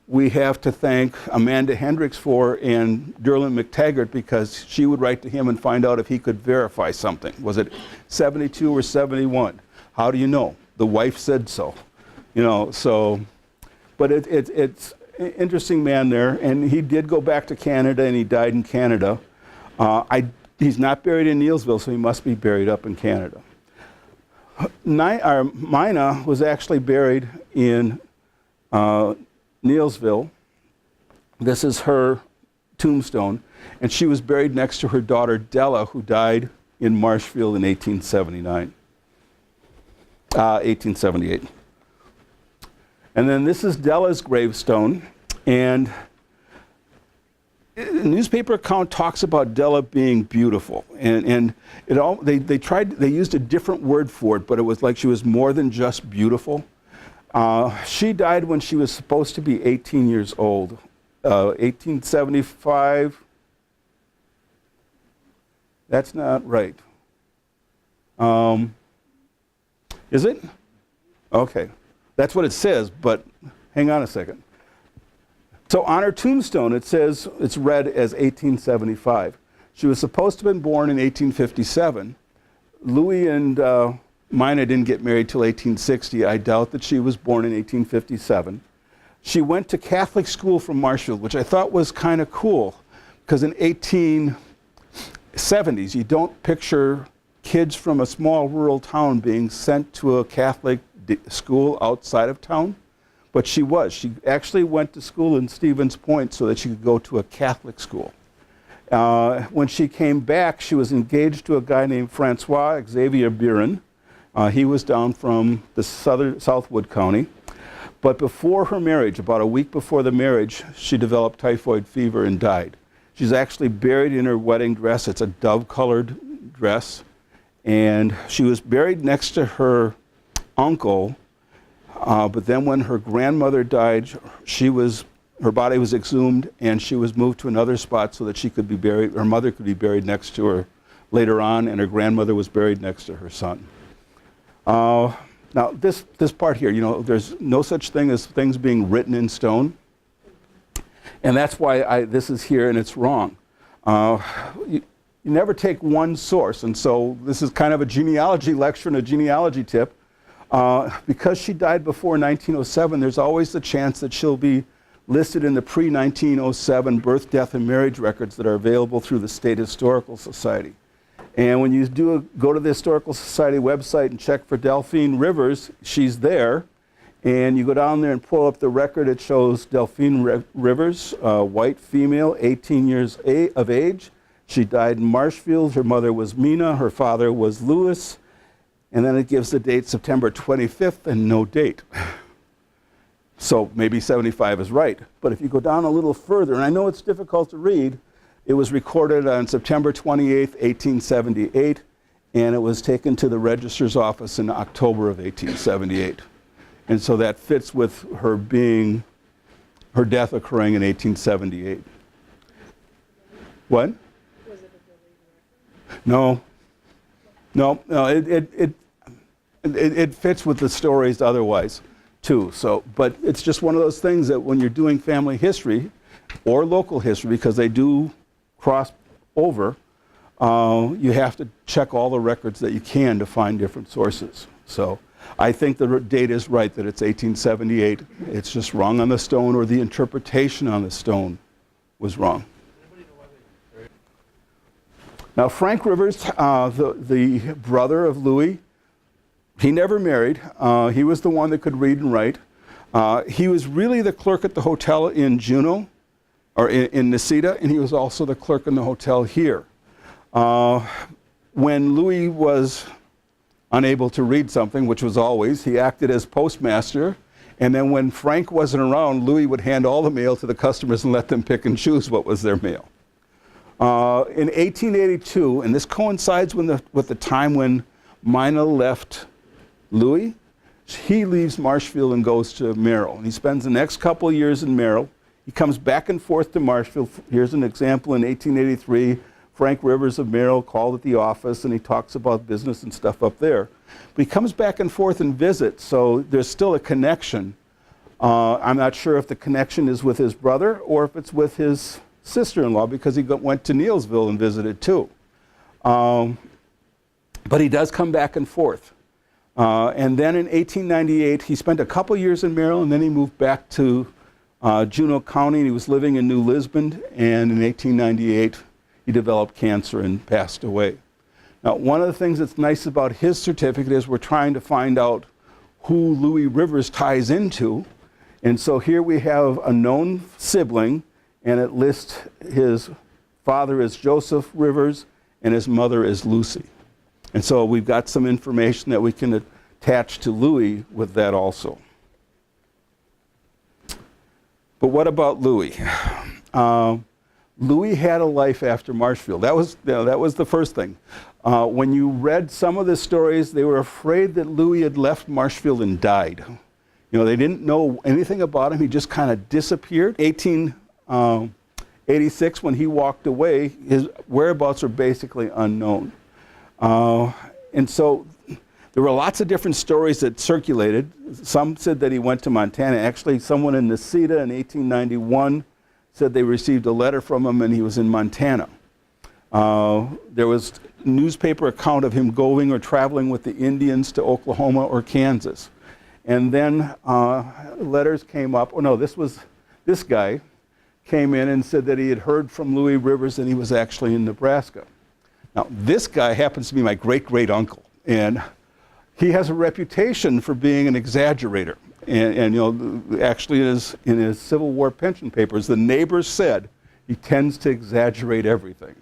Speaker 2: we have to thank Amanda Hendricks for and Derlin McTaggart because she would write to him and find out if he could verify something. Was it 72 or 71? How do you know? the wife said so, so, but it's an interesting man there, and he did go back to Canada, and he died in Canada. He's not buried in Neilsville, so he must be buried up in Canada. Mina was actually buried in Neilsville. This is her tombstone, and she was buried next to her daughter Della, who died in Marshfield in 1878. And then this is Della's gravestone, and the newspaper account talks about Della being beautiful, and they used a different word for it, but it was like she was more than just beautiful. She died when she was supposed to be 18 years old, 1875. That's not right. Is it? Okay. That's what it says, but hang on a second. So on her tombstone, it says, it's read as 1875. She was supposed to have been born in 1857. Louis and Mina didn't get married till 1860. I doubt that she was born in 1857. She went to Catholic school from Marshfield, which I thought was kind of cool, because in 1870s, you don't picture kids from a small rural town being sent to a Catholic school outside of town. But she was. She actually went to school in Stevens Point so that she could go to a Catholic school. When she came back, she was engaged to a guy named Francois Xavier Buren. He was down from the Southwood County. But before her marriage, about a week before the marriage, she developed typhoid fever and died. She's actually buried in her wedding dress. It's a dove-colored dress. And she was buried next to her uncle. But then when her grandmother died, her body was exhumed, and she was moved to another spot so that she could be buried, her mother could be buried next to her later on, and her grandmother was buried next to her son. Now, this part here, there's no such thing as things being written in stone, and that's why this is here, and it's wrong. You never take one source, and so this is kind of a genealogy lecture and a genealogy tip. Because she died before 1907, there's always the chance that she'll be listed in the pre-1907 birth, death, and marriage records that are available through the State Historical Society. And when you go to the Historical Society website and check for Delphine Rivers, she's there. And you go down there and pull up the record. It shows Delphine Rivers, white female, 18 years of age. She died in Marshfield. Her mother was Mina. Her father was Louis. And then it gives the date September 25th and no date. So maybe 75 is right. But if you go down a little further, and I know it's difficult to read, it was recorded on September 28th, 1878, and it was taken to the registrar's office in October of 1878. And so that fits with her death occurring in 1878. What? Was it a delayed record? No, it fits with the stories otherwise, too. So, but it's just one of those things that when you're doing family history or local history, because they do cross over, you have to check all the records that you can to find different sources. So I think the date is right, that it's 1878. It's just wrong on the stone, or the interpretation on the stone was wrong. Now, Frank Rivers, the brother of Louis, he never married. He was the one that could read and write. He was really the clerk at the hotel in Juneau, or in Necedah, and he was also the clerk in the hotel here. When Louis was unable to read something, which was always, he acted as postmaster, and then when Frank wasn't around, Louis would hand all the mail to the customers and let them pick and choose what was their mail. In 1882, and this coincides with the time when Mina left Louis, he leaves Marshfield and goes to Merrill. And he spends the next couple of years in Merrill. He comes back and forth to Marshfield. Here's an example in 1883. Frank Rivers of Merrill called at the office, and he talks about business and stuff up there. But he comes back and forth and visits, so there's still a connection. I'm not sure if the connection is with his brother or if it's with his sister-in-law, because he went to Neilsville and visited too. But he does come back and forth. And then in 1898, he spent a couple years in Maryland, and then he moved back to Juneau County, and he was living in New Lisbon, and in 1898, he developed cancer and passed away. Now, one of the things that's nice about his certificate is we're trying to find out who Louis Rivers ties into, and so here we have a known sibling, and it lists his father as Joseph Rivers, and his mother as Lucy. And so we've got some information that we can attach to Louis with that also. But what about Louis? Louis had a life after Marshfield. That was the first thing. When you read some of the stories, they were afraid that Louis had left Marshfield and died. You know, they didn't know anything about him. He just kind of disappeared. 1886, when he walked away, his whereabouts were basically unknown. And so there were lots of different stories that circulated. Some said that he went to Montana. Actually, someone in Necedah in 1891 said they received a letter from him and he was in Montana. There was a newspaper account of him going or traveling with the Indians to Oklahoma or Kansas. And then letters came up. Oh no, this guy came in and said that he had heard from Louis Rivers and he was actually in Nebraska. Now, this guy happens to be my great-great-uncle, and he has a reputation for being an exaggerator. And you know, actually in his Civil War pension papers, the neighbors said he tends to exaggerate everything.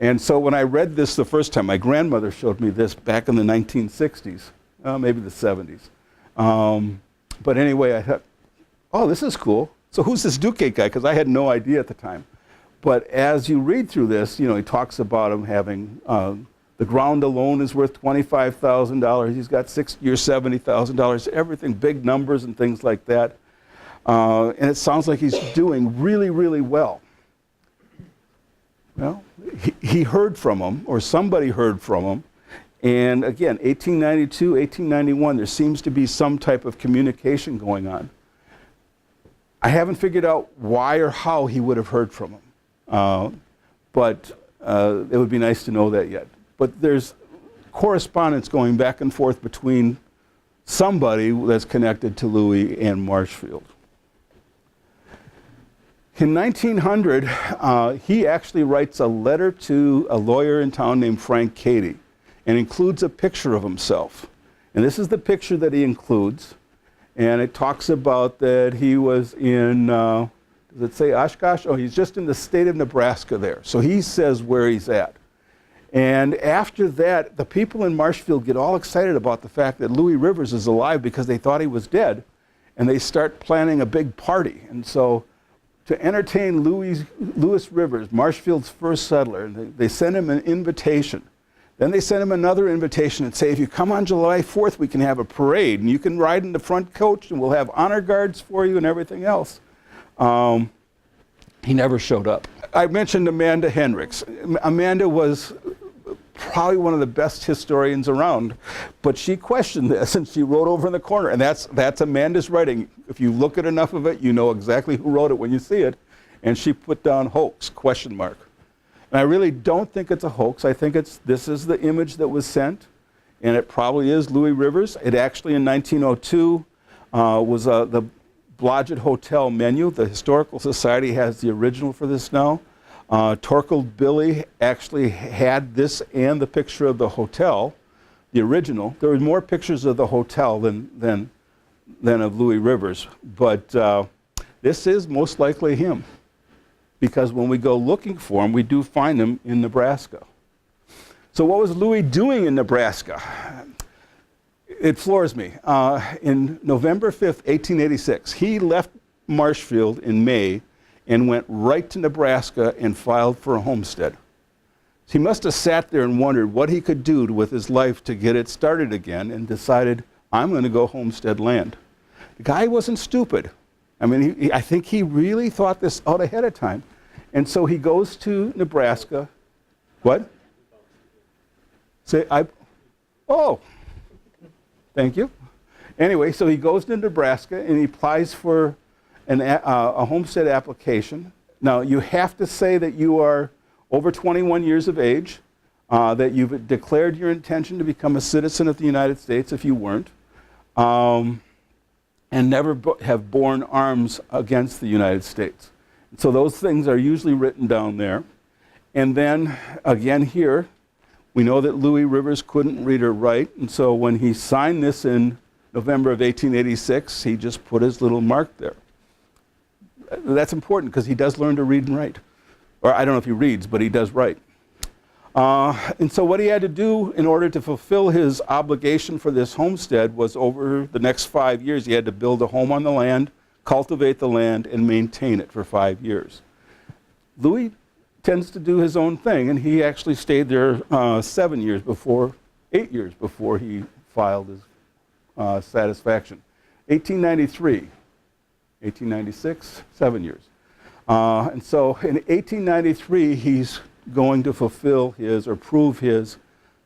Speaker 2: And so when I read this the first time, my grandmother showed me this back in the 1960s, maybe the 70s. But anyway, I thought, oh, this is cool. So who's this Duque guy? Because I had no idea at the time. But as you read through this, you know, he talks about him having, the ground alone is worth $25,000. He's got 6 years, $70,000, everything, big numbers and things like that. And it sounds like he's doing really, really well. Well, he heard from him, or somebody heard from him. And again, 1892, 1891, there seems to be some type of communication going on. I haven't figured out why or how he would have heard from him. But it would be nice to know that yet. But there's correspondence going back and forth between somebody that's connected to Louis and Marshfield. In 1900, he actually writes a letter to a lawyer in town named Frank Cady and includes a picture of himself. And this is the picture that he includes. And it talks about that he was in, does it say Oshkosh? Oh, he's just in the state of Nebraska there. So he says where he's at. And after that, the people in Marshfield get all excited about the fact that Louis Rivers is alive because they thought he was dead. And they start planning a big party. And so to entertain Louis Rivers, Marshfield's first settler, they send him an invitation. Then they send him another invitation and say, if you come on July 4th, we can have a parade, and you can ride in the front coach, and we'll have honor guards for you and everything else. He never showed up. I mentioned Amanda Hendricks. Amanda was probably one of the best historians around, but she questioned this, and she wrote over in the corner, and that's Amanda's writing. If you look at enough of it, you know exactly who wrote it when you see it, and she put down hoax, question mark. And I really don't think it's a hoax. I think this is the image that was sent, and it probably is Louis Rivers. It actually in 1902 was the Blodgett Hotel menu. The Historical Society has the original for this now. Torkel Billy actually had this and the picture of the hotel, the original. There were more pictures of the hotel than of Louis Rivers, but this is most likely him. Because when we go looking for him, we do find him in Nebraska. So what was Louis doing in Nebraska? It floors me. In November 5th, 1886, he left Marshfield in May and went right to Nebraska and filed for a homestead. He must have sat there and wondered what he could do with his life to get it started again, and decided, I'm going to go homestead land. The guy wasn't stupid. I mean, I think he really thought this out ahead of time. And so he goes to Nebraska. What? Oh, thank you. Anyway, so he goes to Nebraska and he applies for a homestead application. Now, you have to say that you are over 21 years of age. that you've declared your intention to become a citizen of the United States if you weren't, and never have borne arms against the United States. So those things are usually written down there. And then again here, we know that Louis Rivers couldn't read or write, and so when he signed this in November of 1886, he just put his little mark there. That's important because he does learn to read and write. Or I don't know if he reads, but he does write. And so what he had to do in order to fulfill his obligation for this homestead was over the next 5 years, he had to build a home on the land, cultivate the land, and maintain it for 5 years. Louis tends to do his own thing, and he actually stayed there 8 years before he filed his satisfaction. 1893, 1896, 7 years. And so in 1893, he's going to fulfill his or prove his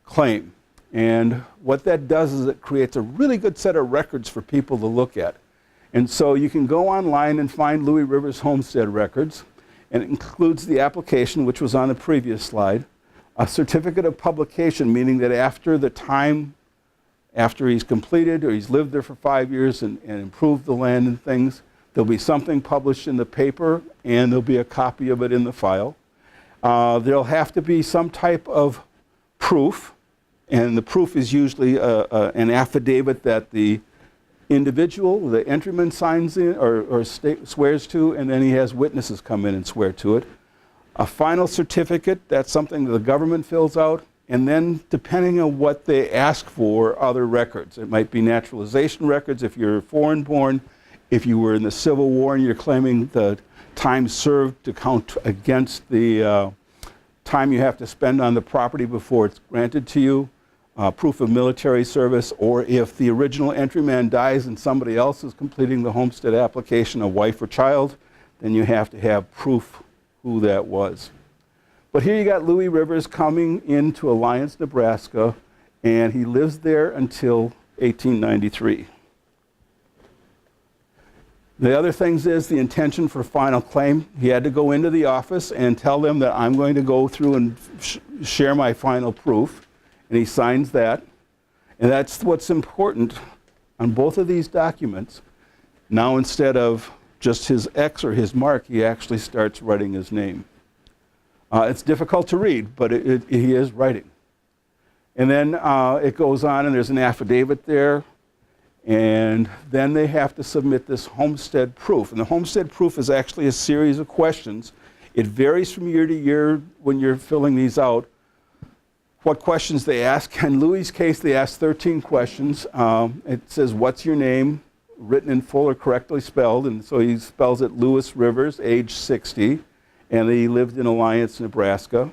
Speaker 2: claim. And what that does is it creates a really good set of records for people to look at. And so you can go online and find Louis Rivers homestead records, and it includes the application, which was on the previous slide, a certificate of publication, meaning that after he's completed or he's lived there for 5 years and improved the land and things, there'll be something published in the paper and there'll be a copy of it in the file. There'll have to be some type of proof, and the proof is usually an affidavit that the individual, the entryman, signs in or swears to, and then he has witnesses come in and swear to it. A final certificate, that's something that the government fills out, and then depending on what they ask for, other records. It might be naturalization records if you're foreign born, if you were in the Civil War and you're claiming the time served to count against the time you have to spend on the property before it's granted to you, proof of military service, or if the original entryman dies and somebody else is completing the homestead application, a wife or child, then you have to have proof who that was. But here you got Louis Rivers coming into Alliance, Nebraska, and he lives there until 1893. The other things is the intention for final claim. He had to go into the office and tell them that I'm going to go through and share my final proof. And he signs that. And that's what's important on both of these documents. Now instead of just his X or his mark, he actually starts writing his name. It's difficult to read, but he is writing. And then it goes on, and there's an affidavit there. And then they have to submit this homestead proof. And the homestead proof is actually a series of questions. It varies from year to year when you're filling these out, what questions they ask. In Louis' case, they asked 13 questions. It says, what's your name, written in full or correctly spelled. And so he spells it Louis Rivers, age 60, and he lived in Alliance, Nebraska.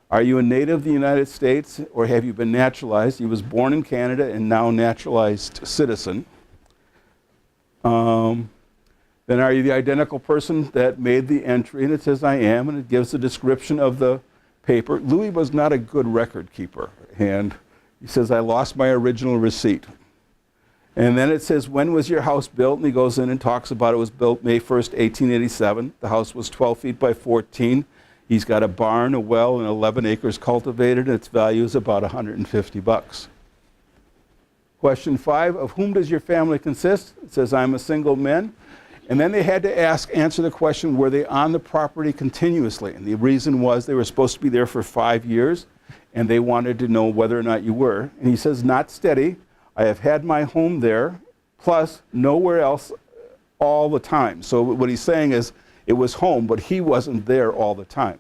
Speaker 2: Are you a native of the United States, or have you been naturalized? He was born in Canada and now naturalized citizen. Then are you the identical person that made the entry? And it says I am, and it gives a description of the paper. Louis was not a good record keeper, and he says I lost my original receipt. And then it says, when was your house built? And he goes in and talks about it was built May 1st, 1887. The house was 12 feet by 14. He's got a barn, a well, and 11 acres cultivated, and its value is about $150. Question 5, of whom does your family consist? It says, I'm a single man. And then they had to answer the question, were they on the property continuously? And the reason was they were supposed to be there for 5 years, and they wanted to know whether or not you were. And he says, not steady. I have had my home there, plus nowhere else all the time. So what he's saying is, it was home, but he wasn't there all the time.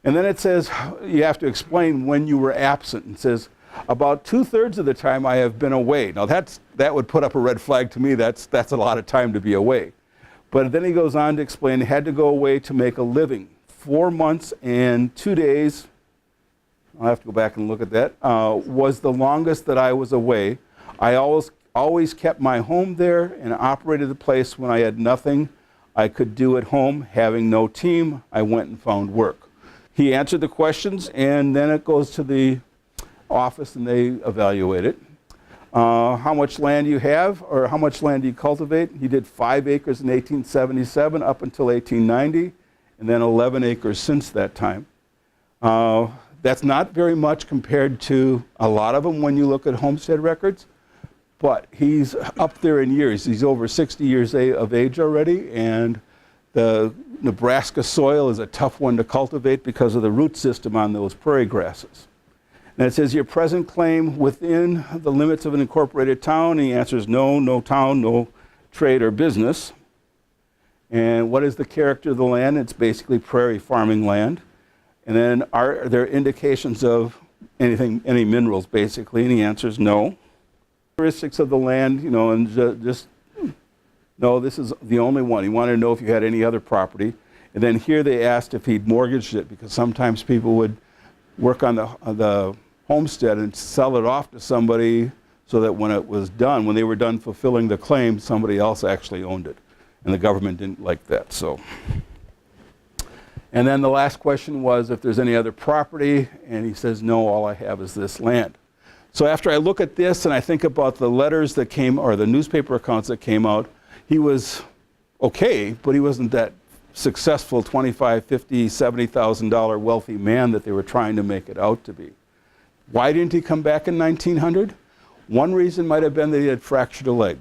Speaker 2: And then it says, you have to explain when you were absent. It says, about 2/3 of the time I have been away. Now that would put up a red flag to me. That's a lot of time to be away. But then he goes on to explain, he had to go away to make a living. 4 months and 2 days, I'll have to go back and look at that, was the longest that I was away. I always kept my home there and operated the place when I had nothing I could do at home. Having no team, I went and found work. He answered the questions, and then it goes to the office and they evaluate it. How much land you have, or how much land do you cultivate? He did 5 acres in 1877 up until 1890, and then 11 acres since that time. That's not very much compared to a lot of them when you look at homestead records, but he's up there in years. He's over 60 years of age already, and the Nebraska soil is a tough one to cultivate because of the root system on those prairie grasses. And it says, your present claim within the limits of an incorporated town? And he answers, no, no town, no trade or business. And what is the character of the land? It's basically prairie farming land. And then are there indications of anything, any minerals basically? And he answers no. Characteristics of the land, you know, and just, no, this is the only one. He wanted to know if you had any other property. And then here they asked if he'd mortgaged it, because sometimes people would work on the homestead and sell it off to somebody so that when it was done, when they were done fulfilling the claim, somebody else actually owned it. And the government didn't like that, so. And then the last question was if there's any other property, and he says, no, all I have is this land. So after I look at this and I think about the letters that came, or the newspaper accounts that came out, he was okay, but he wasn't that successful $25,000, $50,000, $70,000 wealthy man that they were trying to make it out to be. Why didn't he come back in 1900? One reason might have been that he had fractured a leg.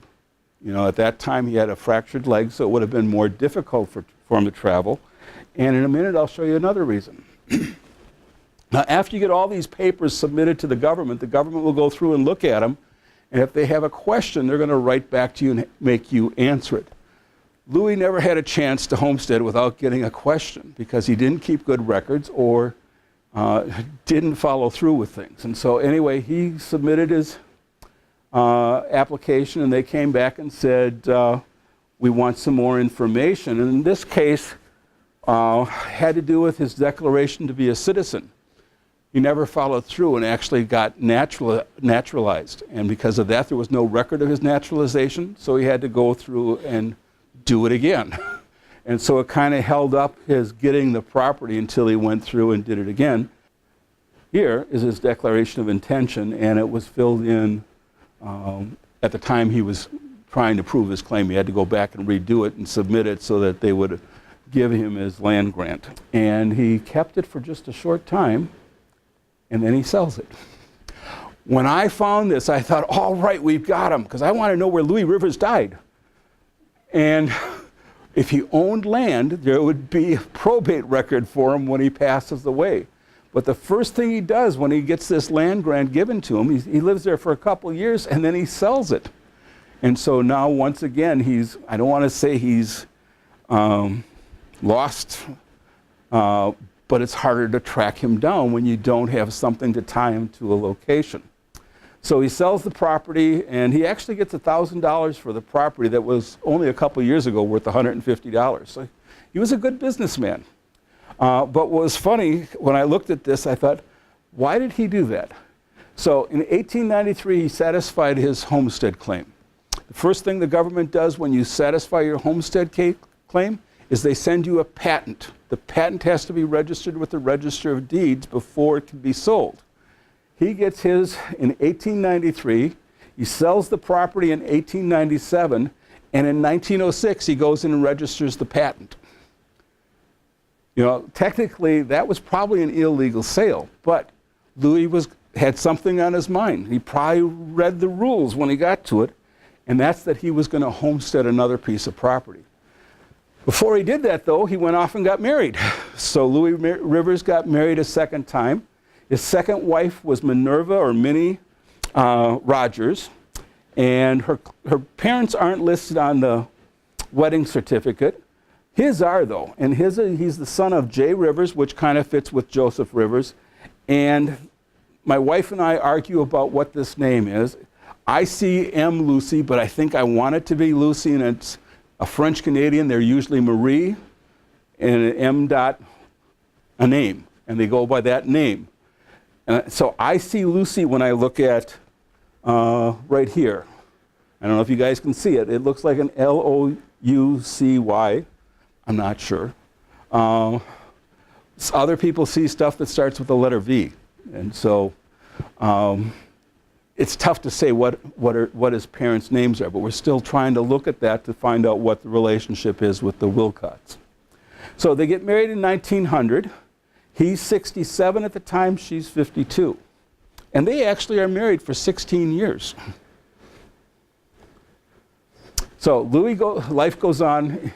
Speaker 2: You know, at that time he had a fractured leg, so it would have been more difficult for him to travel. And in a minute I'll show you another reason. Now, after you get all these papers submitted to the government will go through and look at them, and if they have a question, they're going to write back to you and make you answer it. Louis never had a chance to homestead without getting a question, because he didn't keep good records or didn't follow through with things. And so anyway, he submitted his application, and they came back and said, we want some more information. And in this case, had to do with his declaration to be a citizen. He never followed through and actually got naturalized. And because of that, there was no record of his naturalization, so he had to go through and do it again. And so it kind of held up his getting the property until he went through and did it again. Here is his declaration of intention, and it was filled in at the time he was trying to prove his claim. He had to go back and redo it and submit it so that they would give him his land grant. And he kept it for just a short time, and then he sells it. When I found this, I thought, all right, we've got him, because I want to know where Louis Rivers died. And if he owned land, there would be a probate record for him when he passes away. But the first thing he does when he gets this land grant given to him, he lives there for a couple of years, and then he sells it. And so now, once again, I don't want to say he's lost, but it's harder to track him down when you don't have something to tie him to a location. So he sells the property, and he actually gets $1,000 for the property that was only a couple years ago worth $150. So he was a good businessman. But what was funny, when I looked at this, I thought, why did he do that? So in 1893, he satisfied his homestead claim. The first thing the government does when you satisfy your homestead claim is they send you a patent. The patent has to be registered with the Register of Deeds before it can be sold. He gets his in 1893, he sells the property in 1897, and in 1906 he goes in and registers the patent. You know, technically that was probably an illegal sale, but Louis had something on his mind. He probably read the rules when he got to it, and that's that he was going to homestead another piece of property. Before he did that, though, he went off and got married. So Louis Rivers got married a second time. His second wife was Minerva, or Minnie Rogers, and her parents aren't listed on the wedding certificate. His are, though, and he's the son of J. Rivers, which kind of fits with Joseph Rivers. And my wife and I argue about what this name is. I see M. Lucy, but I think I want it to be Lucy, and it's a French Canadian. They're usually Marie and an M. dot a name, and they go by that name. And so I see Lucy when I look at right here. I don't know if you guys can see it. It looks like an L-O-U-C-Y. I'm not sure. Other people see stuff that starts with the letter V. And so it's tough to say what his parents' names are, but we're still trying to look at that to find out what the relationship is with the Wilcotts. So they get married in 1900. He's 67 at the time, she's 52. And they actually are married for 16 years. So life goes on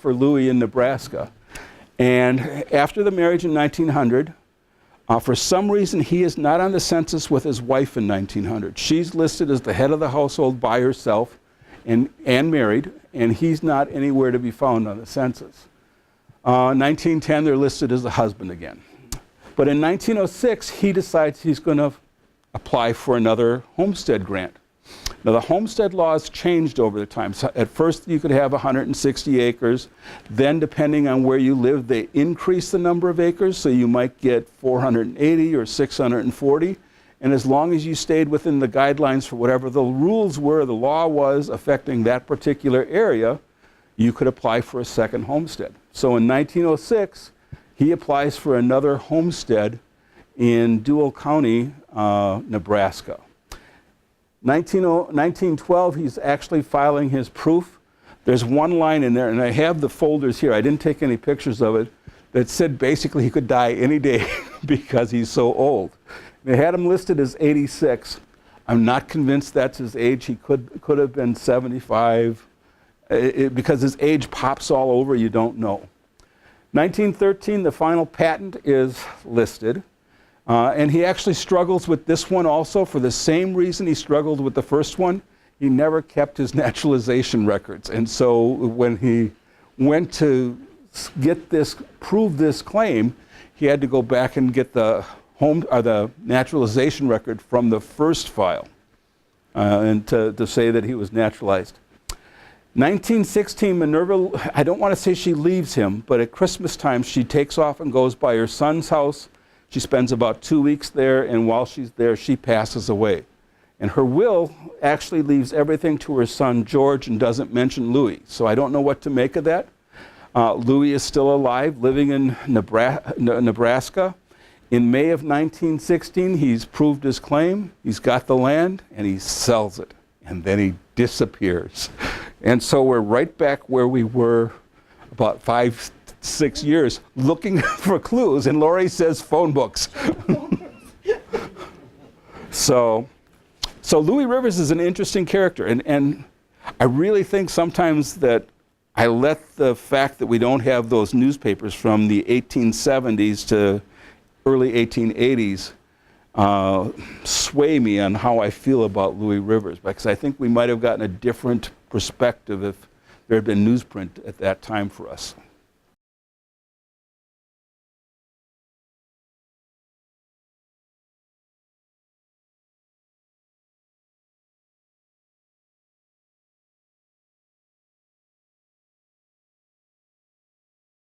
Speaker 2: for Louis in Nebraska. And after the marriage in 1900, for some reason, he is not on the census with his wife in 1900. She's listed as the head of the household by herself and married, and he's not anywhere to be found on the census. 1910, they're listed as the husband again. But in 1906, he decides he's going to apply for another homestead grant. Now, the homestead laws changed over the time. So at first, you could have 160 acres. Then, depending on where you live, they increased the number of acres, so you might get 480 or 640. And as long as you stayed within the guidelines for whatever the rules were, the law was affecting that particular area, you could apply for a second homestead. So in 1906, he applies for another homestead in Dual County, Nebraska. 1912, he's actually filing his proof. There's one line in there, and I have the folders here. I didn't take any pictures of it, that said basically he could die any day because he's so old. They had him listed as 86. I'm not convinced that's his age. He could have been 75. Because his age pops all over, you don't know. 1913, the final patent is listed. And he actually struggles with this one also for the same reason he struggled with the first one. He never kept his naturalization records. And so when he went to prove this claim, he had to go back and get the naturalization record from the first file and to say that he was naturalized. 1916, Minerva, I don't want to say she leaves him, but at Christmas time, she takes off and goes by her son's house. She spends about 2 weeks there, and while she's there, she passes away. And her will actually leaves everything to her son, George, and doesn't mention Louis. So I don't know what to make of that. Louis is still alive, living in Nebraska. In May of 1916, he's proved his claim, he's got the land, and he sells it. And then he disappears. And so we're right back where we were about 5-6 years looking for clues, and Lori says phone books. So Louis Rivers is an interesting character, and I really think sometimes that I let the fact that we don't have those newspapers from the 1870s to early 1880s sway me on how I feel about Louis Rivers, because I think we might have gotten a different perspective if there had been newsprint at that time for us.